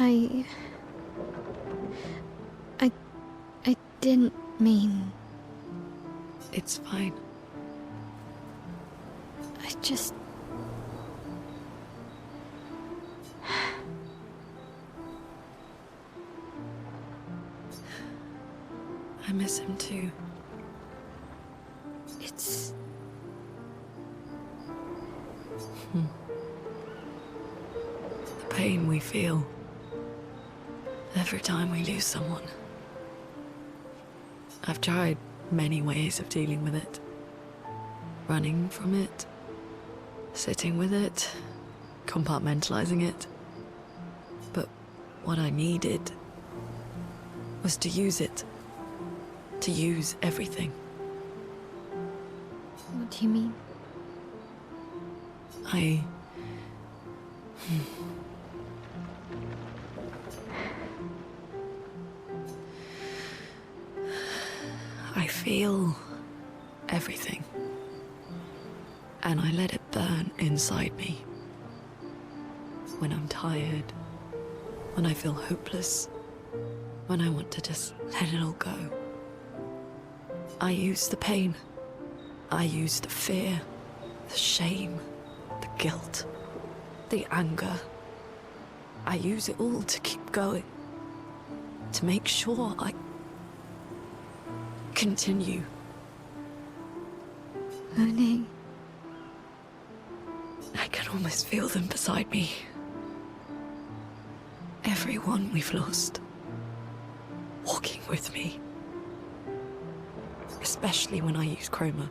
I didn't mean... It's fine. I just... I miss him too. It's... The pain we feel every time we lose someone. I've tried many ways of dealing with it. Running from it, sitting with it, compartmentalizing it. But what I needed was to use it. To use everything. What do you mean? I feel everything. And I let it burn inside me. When I'm tired, when I feel hopeless, when I want to just let it all go. I use the pain. I use the fear, the shame, the guilt, the anger. I use it all to keep going. To make sure I continue. Moaning. I can almost feel them beside me. Everyone we've lost. Walking with me. Especially when I use Chroma.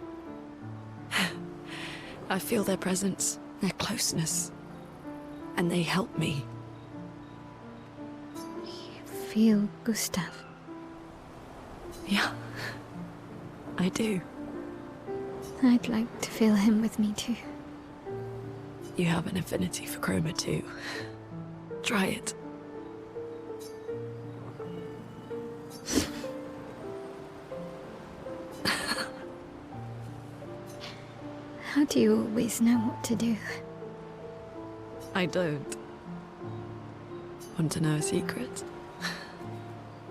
I feel their presence, their closeness. And they help me. You feel Gustaf? Yeah. I do. I'd like to feel him with me too. You have an affinity for Chroma too. Try it. How do you always know what to do? I don't. Want to know a secret?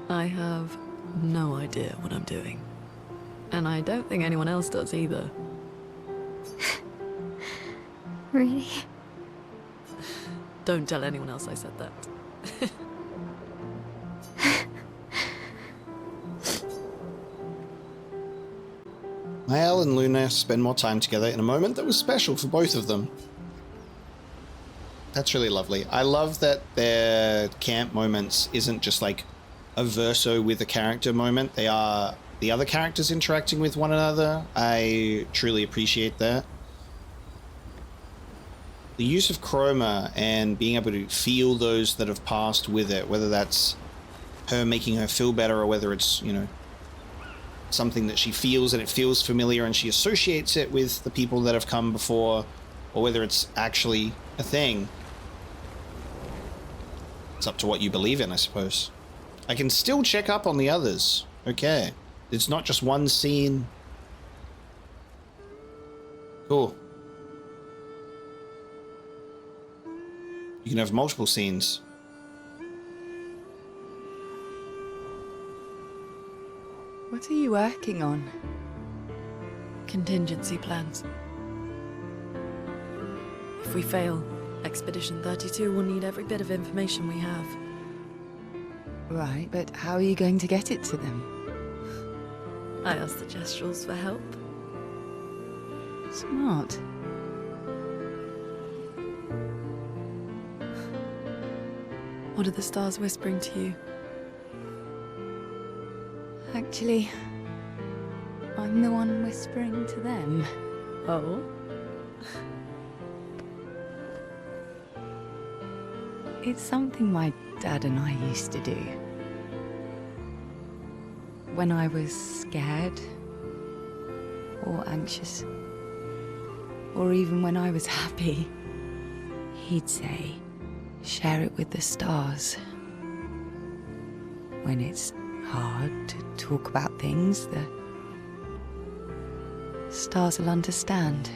I have no idea what I'm doing. And I don't think anyone else does either. Really? Don't tell anyone else I said that. Mael and Luna spend more time together in a moment that was special for both of them. That's really lovely. I love that their camp moments isn't just like a verso with a character moment. They are the other characters interacting with one another. I truly appreciate that. The use of Chroma and being able to feel those that have passed with it, whether that's her making her feel better or whether it's, you know, something that she feels and it feels familiar and she associates it with the people that have come before, or whether it's actually a thing. It's up to what you believe in, I suppose. I can still check up on the others. Okay. It's not just one scene. Cool. You can have multiple scenes. What are you working on? Contingency plans. If we fail, Expedition 32 will need every bit of information we have. Right, but how are you going to get it to them? I asked the Gestrals for help. Smart. What are the stars whispering to you? Actually, I'm the one whispering to them. Oh? It's something my dad and I used to do. When I was scared, or anxious, or even when I was happy, he'd say, share it with the stars. When it's hard to talk about things, the stars will understand.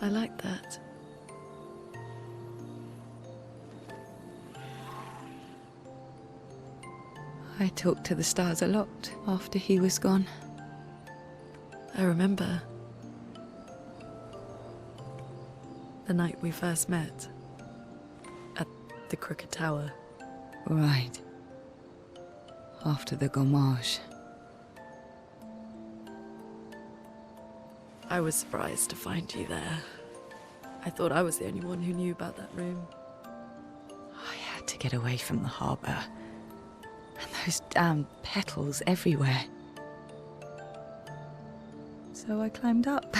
I like that. I talked to the stars a lot after he was gone. I remember the night we first met at the Crooked Tower. Right. After the Gommage. I was surprised to find you there. I thought I was the only one who knew about that room. I had to get away from the harbour. And those damn petals everywhere. So I climbed up.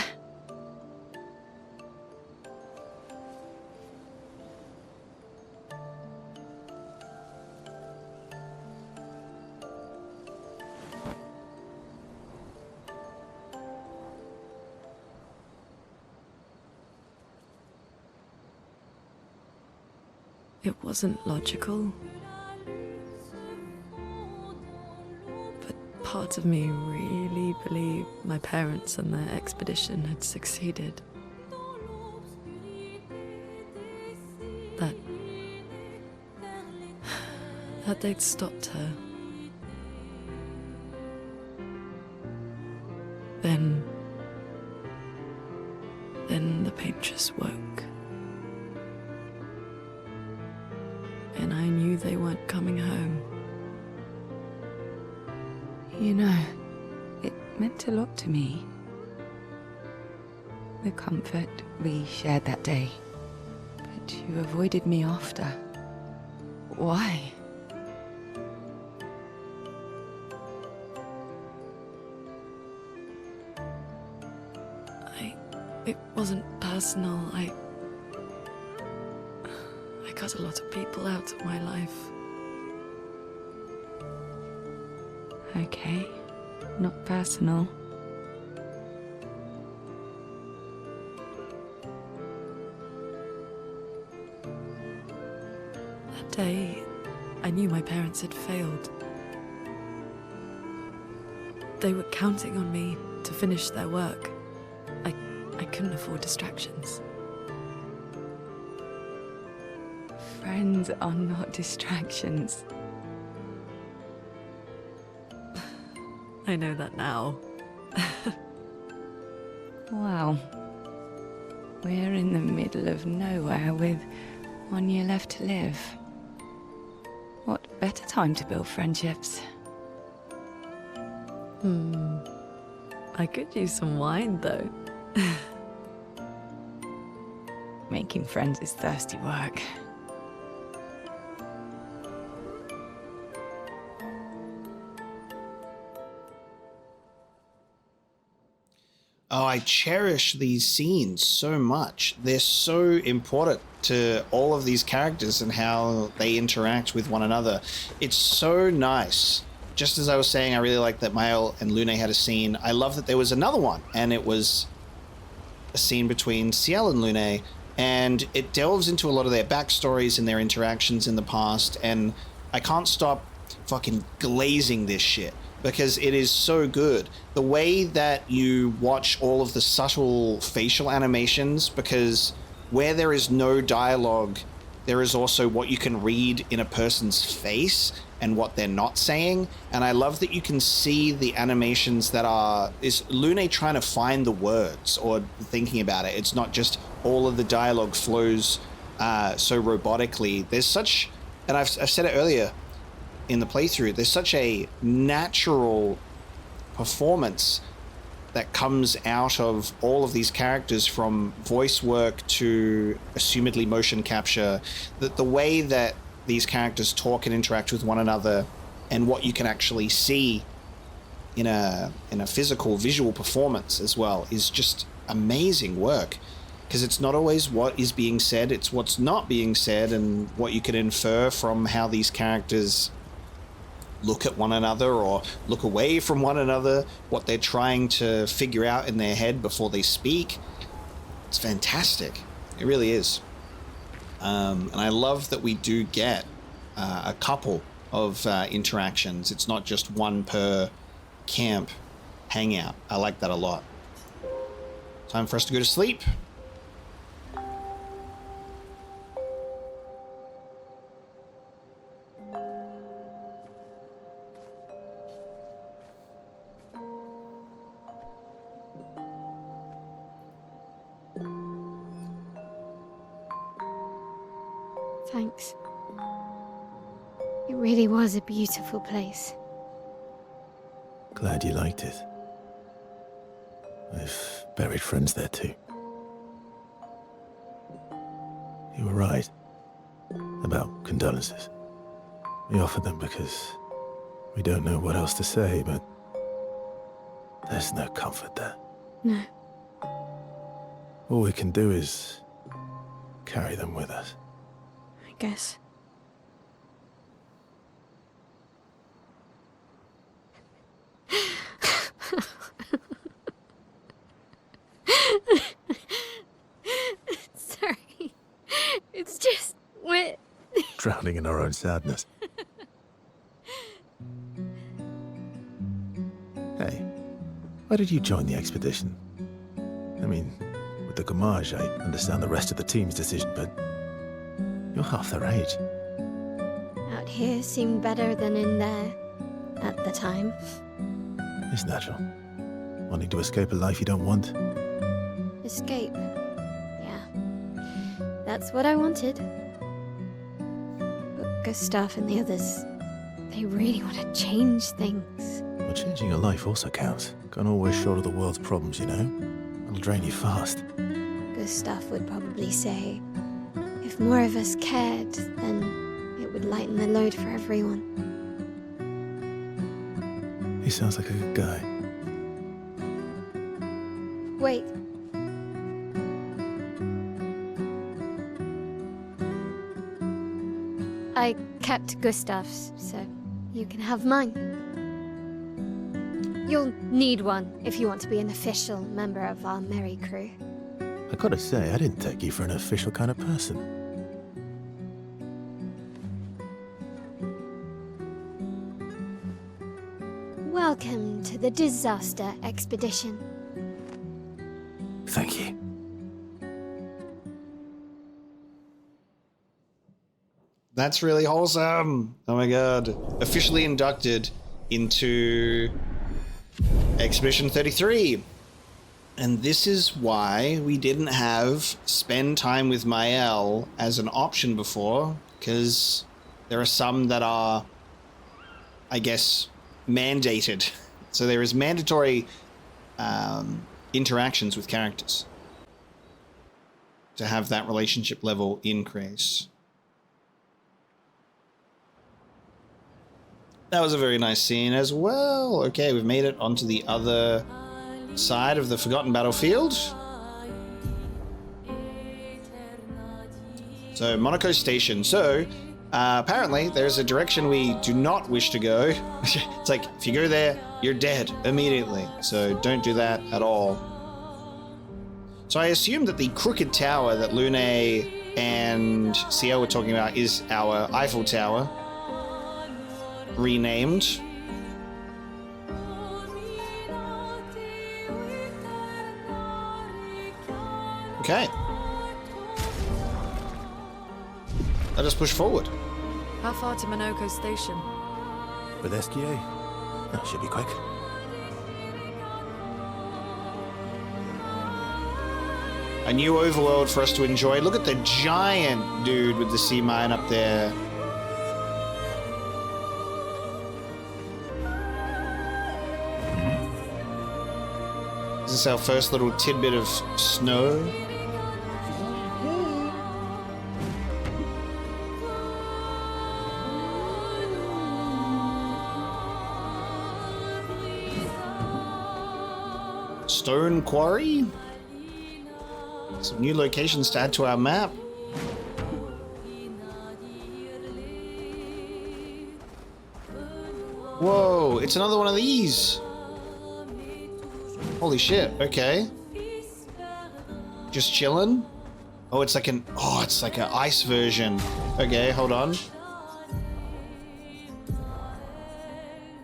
It wasn't logical. But parts of me really believed my parents and their expedition had succeeded. That they'd stopped her. Then the Paintress woke. And I knew they weren't coming home. You know, it meant a lot to me. The comfort we shared that day. But you avoided me after. Why? It wasn't personal. I cut a lot of people out of my life. Okay, not personal. That day, I knew my parents had failed. They were counting on me to finish their work. I couldn't afford distractions. Friends are not distractions. I know that now. Wow. We're in the middle of nowhere with 1 year left to live. What better time to build friendships? I could use some wine, though. Making friends is thirsty work. Oh, I cherish these scenes so much. They're so important to all of these characters and how they interact with one another. It's so nice. Just as I was saying, I really like that Mael and Lune had a scene. I love that there was another one, and it was a scene between Ciel and Lune, and it delves into a lot of their backstories and their interactions in the past, and I can't stop fucking glazing this shit because it is so good. The way that you watch all of the subtle facial animations, because where there is no dialogue, there is also what you can read in a person's face and what they're not saying. And I love that you can see the animations that is Lune trying to find the words or thinking about it. It's not just all of the dialogue flows so robotically. There's such, and I've said it earlier in the playthrough, there's such a natural performance that comes out of all of these characters, from voice work to assumedly motion capture, that the way that these characters talk and interact with one another and what you can actually see in a physical visual performance as well is just amazing work, because it's not always what is being said, it's what's not being said and what you can infer from how these characters look at one another or look away from one another, what they're trying to figure out in their head before they speak. It's fantastic. It really is. And I love that we do get a couple of interactions. It's not just one per camp hangout. I like that a lot. Time for us to go to sleep. Thanks. It really was a beautiful place. Glad you liked it. I've buried friends there too. You were right about condolences. We offered them because we don't know what else to say, but there's no comfort there. No. All we can do is carry them with us. I guess. Sorry. It's just we're Drowning in our own sadness. Hey, why did you join the expedition? I mean, with the Gommage, I understand the rest of the team's decision, but you're half their age. out here seemed better than in there at the time. It's natural. Wanting to escape a life you don't want. Escape. Yeah. That's what I wanted. But Gustaf and the others, they really want to change things. Well, changing your life also counts. Can't always shoulder the world's problems, you know? It'll drain you fast. Gustaf would probably say, if more of us cared, then it would lighten the load for everyone. He sounds like a good guy. Wait. I kept Gustaf's, so you can have mine. You'll need one if you want to be an official member of our merry crew. I gotta say, I didn't take you for an official kind of person. Welcome to the disaster expedition. Thank you. That's really wholesome. Oh my god. Officially inducted into Expedition 33. And this is why we didn't have spend time with Mael as an option before, because there are some that are, I guess, mandated. So there is mandatory interactions with characters to have that relationship level increase. That was a very nice scene as well. Okay, we've made it onto the other side of the Forgotten Battlefield. So, Monaco Station. So, apparently, there's a direction we do not wish to go. It's like, if you go there, you're dead immediately. So, don't do that at all. So, I assume that the Crooked Tower that Lune and Ciel were talking about is our Eiffel Tower. Renamed. Okay. Let us push forward. How far to Monaco Station? With SGA? That should be quick. A new overworld for us to enjoy. Look at the giant dude with the sea mine up there. This is our first little tidbit of snow. Stone quarry. Some new locations to add to our map. Whoa, it's another one of these. Holy shit, okay. Just chilling? Oh, it's like an ice version. Okay, hold on.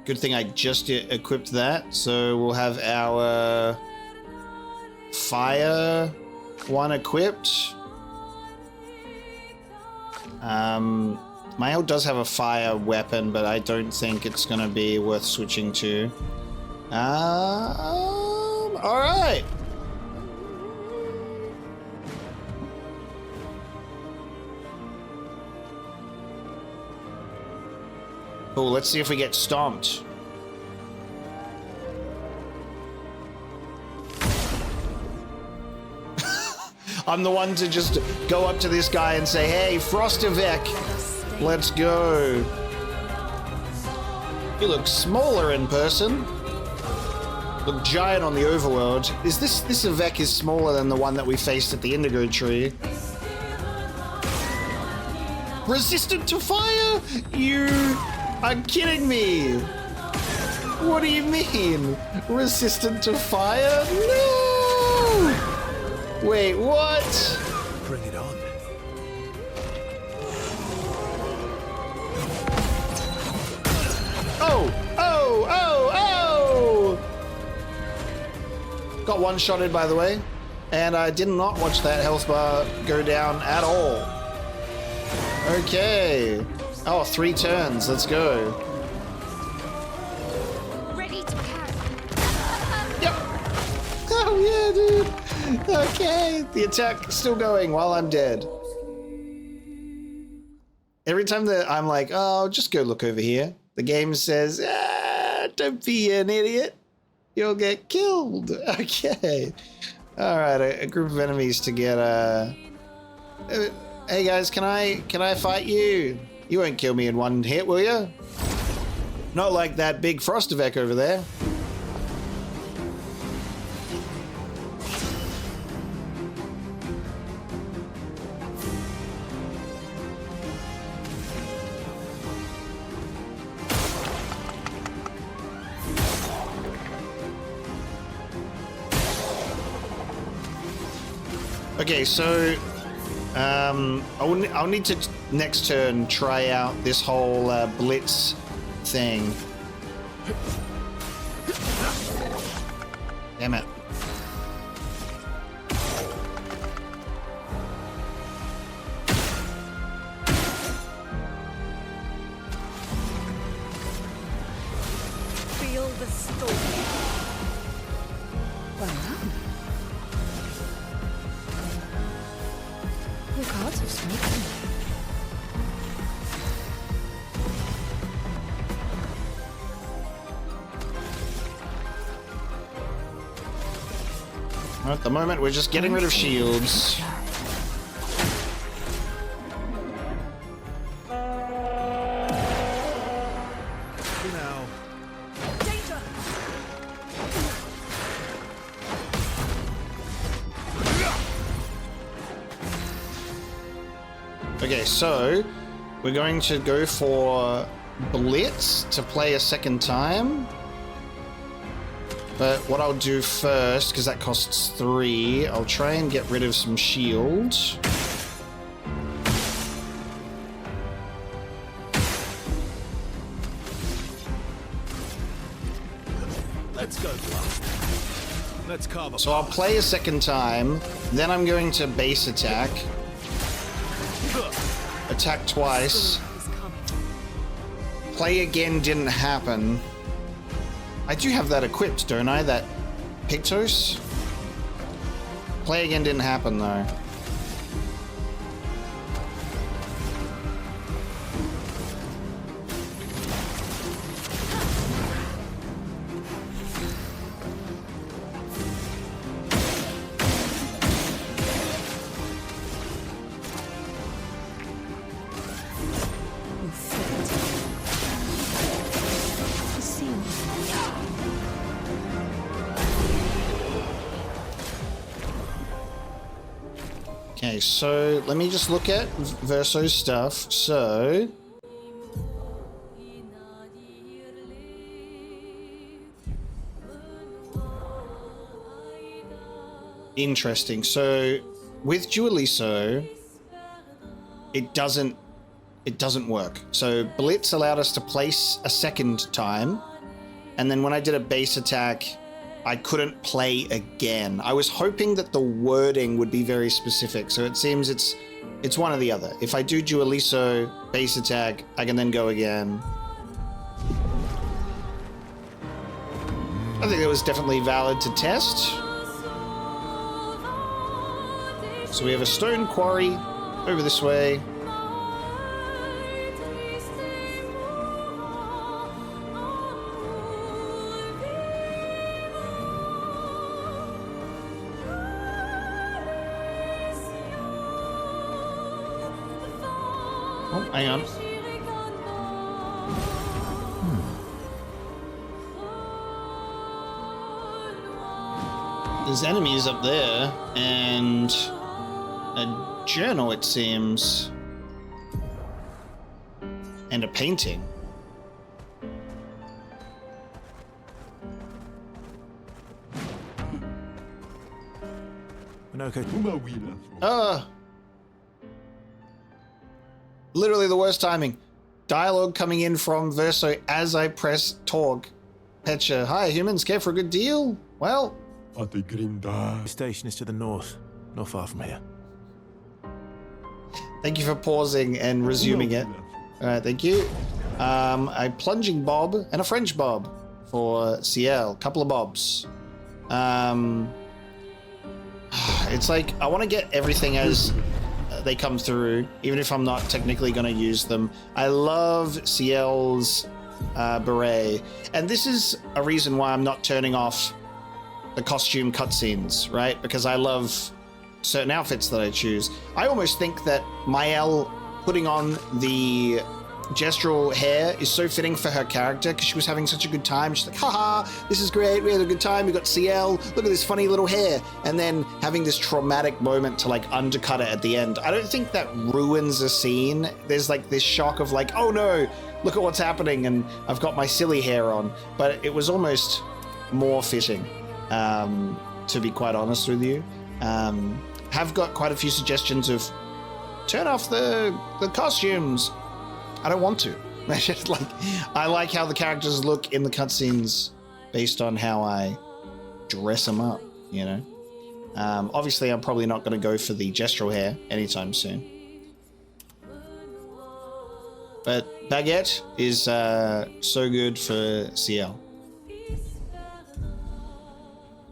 Good thing I just equipped that, so we'll have our fire one equipped. Mael does have a fire weapon, but I don't think it's gonna be worth switching to. Alright. Oh, let's see if we get stomped. I'm the one to just go up to this guy and say, hey, Frostivek, let's go. You look smaller in person. Look giant on the overworld. Is this Avec is smaller than the one that we faced at the Indigo Tree? Resistant to fire? You are kidding me. What do you mean? Resistant to fire? No! Wait, what? Bring it on. Oh! Oh! Oh! Oh! Got one-shotted, by the way. And I did not watch that health bar go down at all. Okay. Oh, 3 turns. Let's go. Ready to cast. Yep. Oh, yeah, dude. Okay. The attack still going while I'm dead. Every time that I'm like, oh, just go look over here, the game says, don't be an idiot. You'll get killed. Okay. All right, a group of enemies to get hey guys, can I fight you? You won't kill me in one hit, will you? Not like that big Frostivek over there. Okay, so I'll need to next turn try out this whole blitz thing. Damn it. Feel the storm. Your cards have spoken. At the moment, we're just getting rid of shields. Now. Danger! Okay, so we're going to go for Blitz to play a second time. But what I'll do first, because that costs 3, I'll try and get rid of some shields. Let's go, Blast. Let's carve. So I'll play a second time, then I'm going to base attack. Attack twice. Play again didn't happen. I do have that equipped, don't I? That Pictos? Play again didn't happen, though. Okay, so let me just look at Verso's stuff. So interesting. So with Dualiso, it doesn't work. So Blitz allowed us to place a second time, and then when I did a base attack, I couldn't play again. I was hoping that the wording would be very specific, so it seems it's one or the other. If I do Dualiso, base attack, I can then go again. I think it was definitely valid to test. So we have a stone quarry over this way. Oh, hang on. There's enemies up there, and a journal, it seems, and a painting. Okay. Literally the worst timing. Dialogue coming in from Verso as I press talk. Pecha, hi humans, care for a good deal? Well, The station is to the north, not far from here. thank you for pausing and resuming it. Alright, thank you. A plunging bob and a French bob for CL. Couple of bobs. It's like, I want to get everything as they come through, even if I'm not technically going to use them. I love CL's beret. And this is a reason why I'm not turning off the costume cutscenes, right? Because I love certain outfits that I choose. I almost think that Mael putting on the gestural hair is so fitting for her character because she was having such a good time. She's like, haha, this is great, we had a good time, we got CL, look at this funny little hair. And then having this traumatic moment to like undercut it at the end. I don't think that ruins a scene. There's like this shock of like, oh no, look at what's happening and I've got my silly hair on. But it was almost more fitting, to be quite honest with you. Have got quite a few suggestions of turn off the costumes. I don't want to. It's just like, I like how the characters look in the cutscenes based on how I dress them up, you know? Obviously, I'm probably not going to go for the gestural hair anytime soon. But Baguette is so good for CL.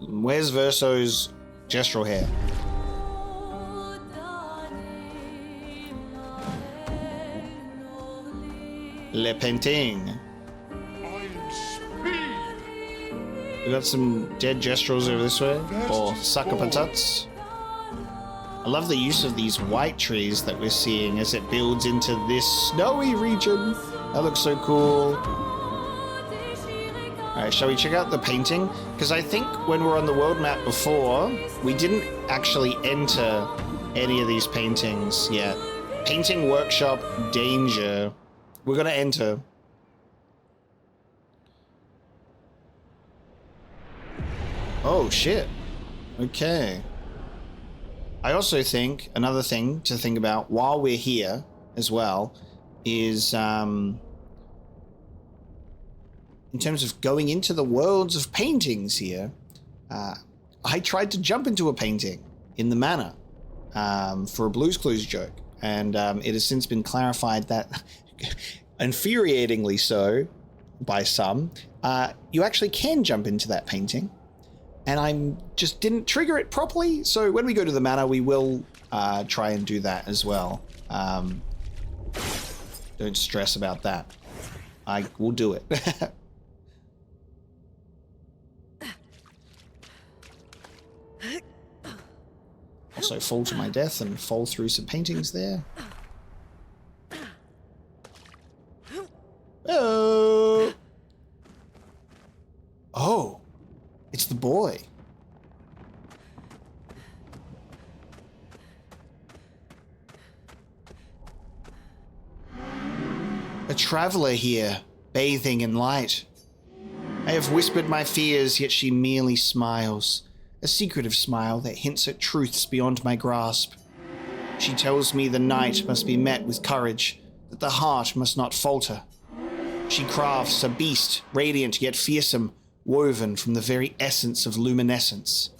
Where's Verso's gestural hair? Le painting. We got some dead gestrels over this way, or sucker patats. I love the use of these white trees that we're seeing as it builds into this snowy region. That looks so cool. Alright, shall we check out the painting? Because I think when we were on the world map before, we didn't actually enter any of these paintings yet. Painting Workshop Danger. We're gonna enter. Oh shit. Okay. I also think another thing to think about while we're here as well is in terms of going into the worlds of paintings here, I tried to jump into a painting in the manor for a Blue's Clues joke, and it has since been clarified that infuriatingly so by some, you actually can jump into that painting, and I just didn't trigger it properly. So when we go to the manor, we will try and do that as well. Don't stress about that. I will do it. Also fall to my death and fall through some paintings there. Oh. Oh, it's the boy. A traveler here, bathing in light. I have whispered my fears, yet she merely smiles. A secretive smile that hints at truths beyond my grasp. She tells me the night must be met with courage, that the heart must not falter. She crafts a beast, radiant yet fearsome, woven from the very essence of luminescence.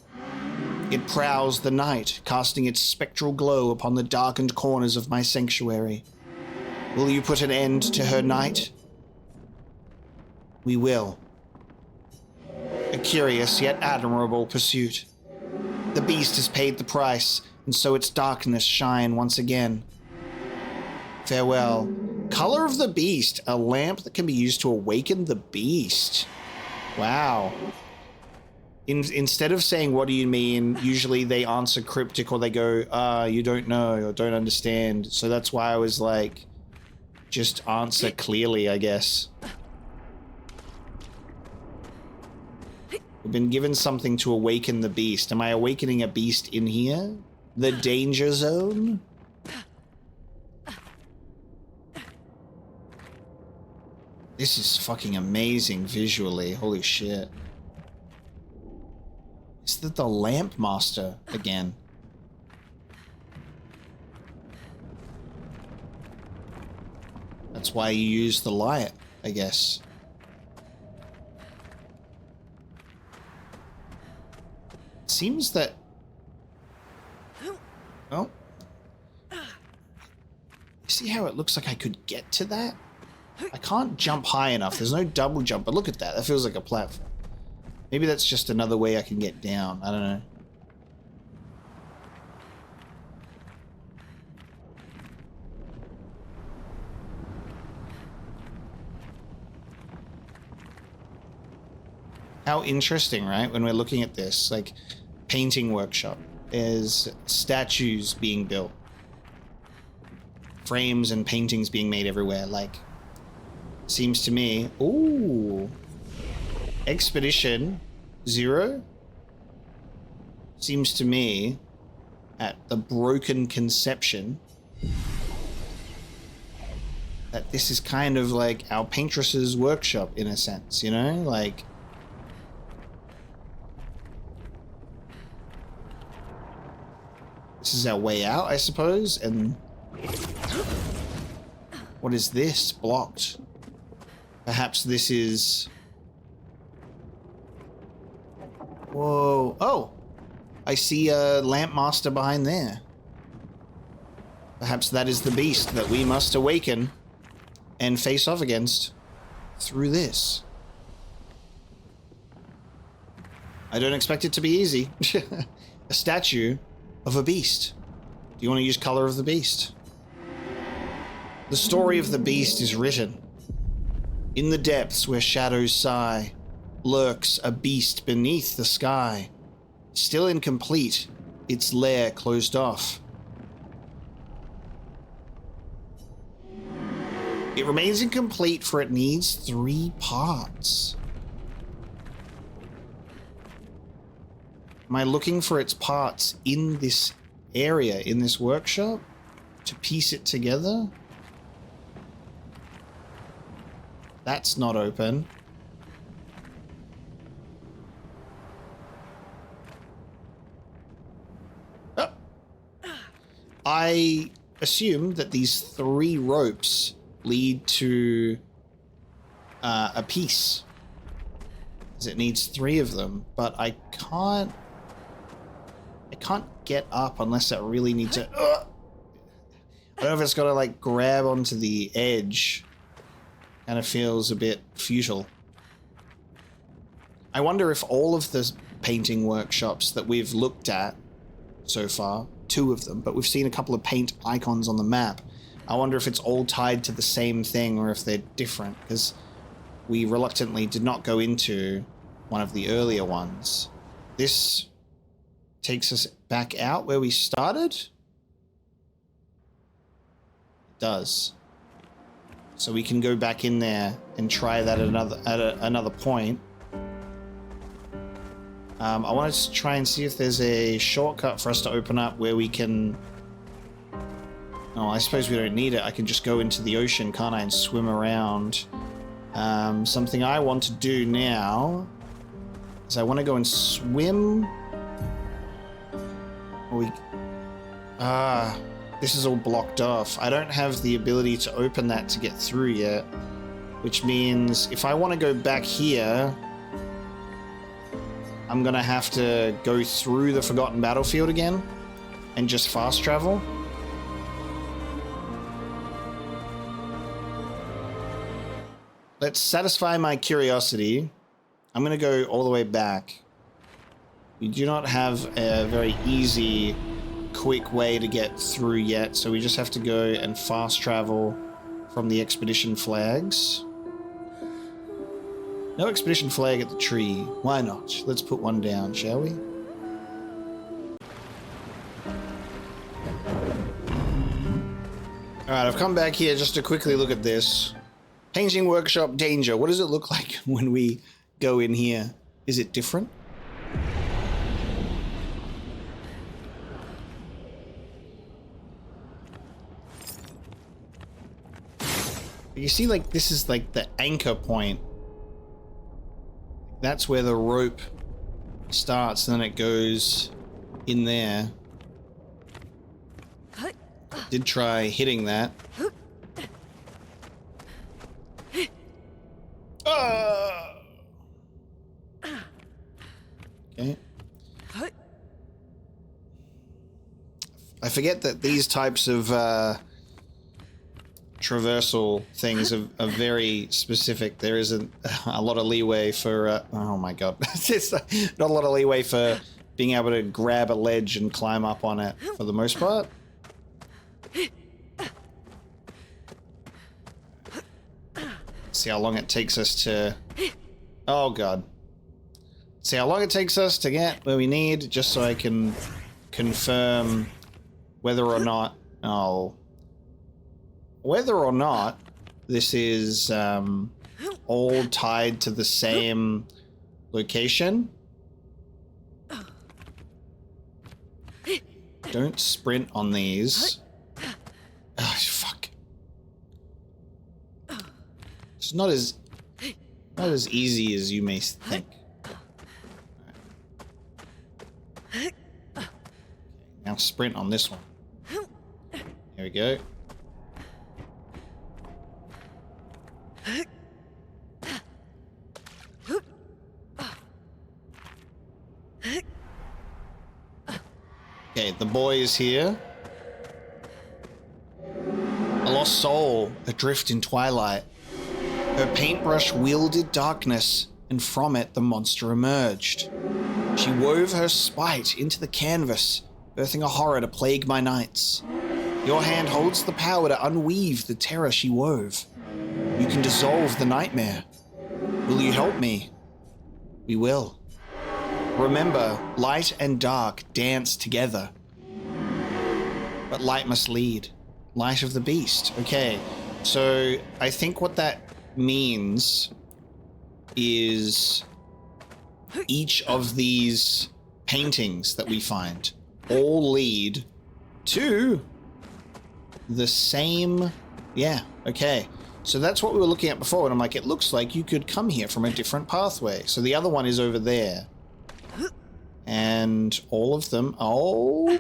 It prowls the night, casting its spectral glow upon the darkened corners of my sanctuary. Will you put an end to her night? We will. A curious yet admirable pursuit. The beast has paid the price, and so its darkness shine once again. Farewell. Color of the beast, a lamp that can be used to awaken the beast. Wow. Instead of saying, what do you mean, usually they answer cryptic or they go, you don't know or don't understand. So that's why I was like, just answer clearly, I guess. We've been given something to awaken the beast. Am I awakening a beast in here? The danger zone? This is fucking amazing visually. Holy shit. Is that the lamp master again? That's why you use the light, I guess. It seems that... Oh. You see how it looks like I could get to that? I can't jump high enough. There's no double jump, but look at that. That feels like a platform. Maybe that's just another way I can get down. I don't know. How interesting, right? When we're looking at this, like, painting workshop. There's statues being built. Frames and paintings being made everywhere, like... Seems to me... Ooh. Expedition 0 seems to me at the broken conception that this is kind of like our paintress's workshop in a sense, you know? Like... This is our way out, I suppose, and... What is this? Blocked. Perhaps this is... Whoa. Oh! I see a lamp master behind there. Perhaps that is the beast that we must awaken and face off against through this. I don't expect it to be easy. A statue of a beast. Do you want to use color of the beast? The story of the beast is written. In the depths where shadows sigh, lurks a beast beneath the sky. Still incomplete, its lair closed off. It remains incomplete for it needs 3 parts. Am I looking for its parts in this area, in this workshop, to piece it together? That's not open. Oh. I assume that these 3 ropes lead to a piece. Because it needs 3 of them, but I can't get up unless I really need to... I don't know if it's got to like grab onto the edge. Kind of feels a bit futile. I wonder if all of the painting workshops that we've looked at so far, 2 of them, but we've seen a couple of paint icons on the map. I wonder if it's all tied to the same thing or if they're different, because we reluctantly did not go into one of the earlier ones. This takes us back out where we started? It does. So we can go back in there and try that at another point. I wanted to try and see if there's a shortcut for us to open up where we can... Oh, I suppose we don't need it. I can just go into the ocean, can't I, and swim around. Something I want to do now is I want to go and swim. This is all blocked off. I don't have the ability to open that to get through yet, which means if I want to go back here, I'm gonna have to go through the Forgotten Battlefield again and just fast travel. Let's satisfy my curiosity. I'm gonna go all the way back. We do not have a very easy, quick way to get through yet, so we just have to go and fast travel from the expedition flags. No expedition flag at the tree. Why not? Let's put one down, shall we? Alright, I've come back here just to quickly look at this. Painting workshop danger. What does it look like when we go in here? Is it different? You see, like, this is like the anchor point. That's where the rope starts, and then it goes in there. Did try hitting that. Okay. I forget that these types of traversal things are very specific. There isn't a lot of leeway for oh my god. It's not a lot of leeway for being able to grab a ledge and climb up on it for the most part. See how long it takes us to... Oh god. See how long it takes us to get where we need, just so I can confirm whether or not... Oh. Whether or not this is all tied to the same location. Don't sprint on these. Oh, fuck. It's not as easy as you may think. Okay, now sprint on this one. Here we go. Okay, the boy is here. A lost soul, adrift in twilight. Her paintbrush wielded darkness, and from it the monster emerged. She wove her spite into the canvas, birthing a horror to plague my nights. Your hand holds the power to unweave the terror she wove. You can dissolve the nightmare. Will you help me? We will. Remember, light and dark dance together. But light must lead. Light of the beast. Okay, so I think what that means is each of these paintings that we find all lead to the same... Yeah, okay. So that's what we were looking at before, and I'm like, it looks like you could come here from a different pathway. So the other one is over there. And all of them... Oh!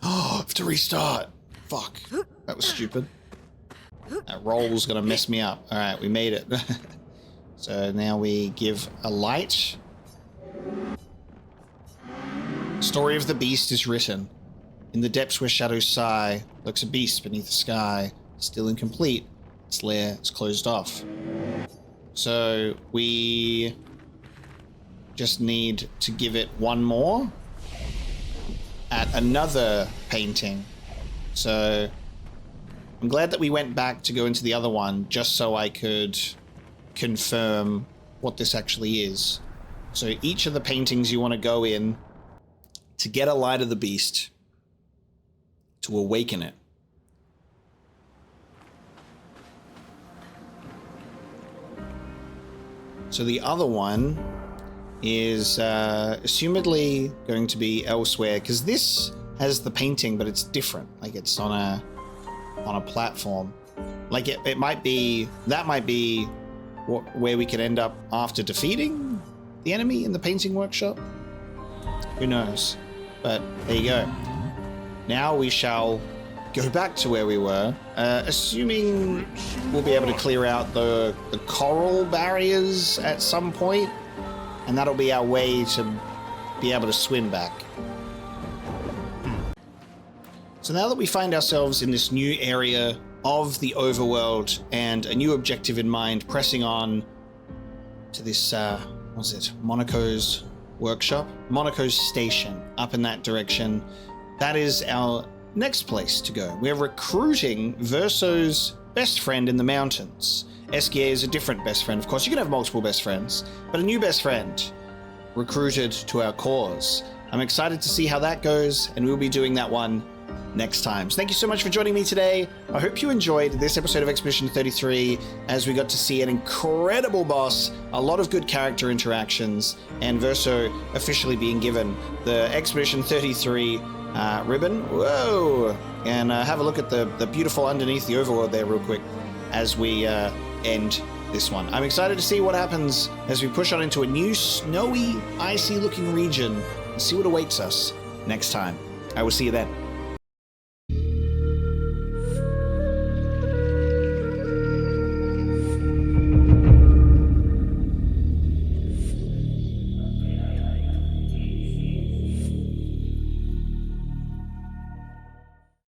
Oh, I have to restart. Fuck. That was stupid. That roll's gonna mess me up. Alright, we made it. So now we give a light. Story of the beast is written. In the depths where shadows sigh, lurks a beast beneath the sky. Still incomplete. Its lair is closed off. So we just need to give it one more at another painting. So I'm glad that we went back to go into the other one just so I could confirm what this actually is. So each of the paintings you want to go in to get a light of the beast, to awaken it. So the other one is assumedly going to be elsewhere, because this has the painting, but it's different. Like it's on a platform. Like it might be, that might be where we could end up after defeating the enemy in the painting workshop. Who knows? But there you go. Now we shall go back to where we were, assuming we'll be able to clear out the coral barriers at some point, and that'll be our way to be able to swim back. So now that we find ourselves in this new area of the overworld and a new objective in mind, pressing on to this, what's it, Monaco's workshop? Monaco's station, up in that direction. That is our next place to go. We're recruiting Verso's best friend in the mountains. Esquier is a different best friend. Of course, you can have multiple best friends, but a new best friend recruited to our cause. I'm excited to see how that goes, and we'll be doing that one next time. So thank you so much for joining me today. I hope you enjoyed this episode of Expedition 33 as we got to see an incredible boss, a lot of good character interactions, and Verso officially being given the Expedition 33 ribbon. Whoa! And have a look at the beautiful underneath the overworld there real quick as we end this one. I'm excited to see what happens as we push on into a new snowy, icy looking region and see what awaits us next time. I will see you then.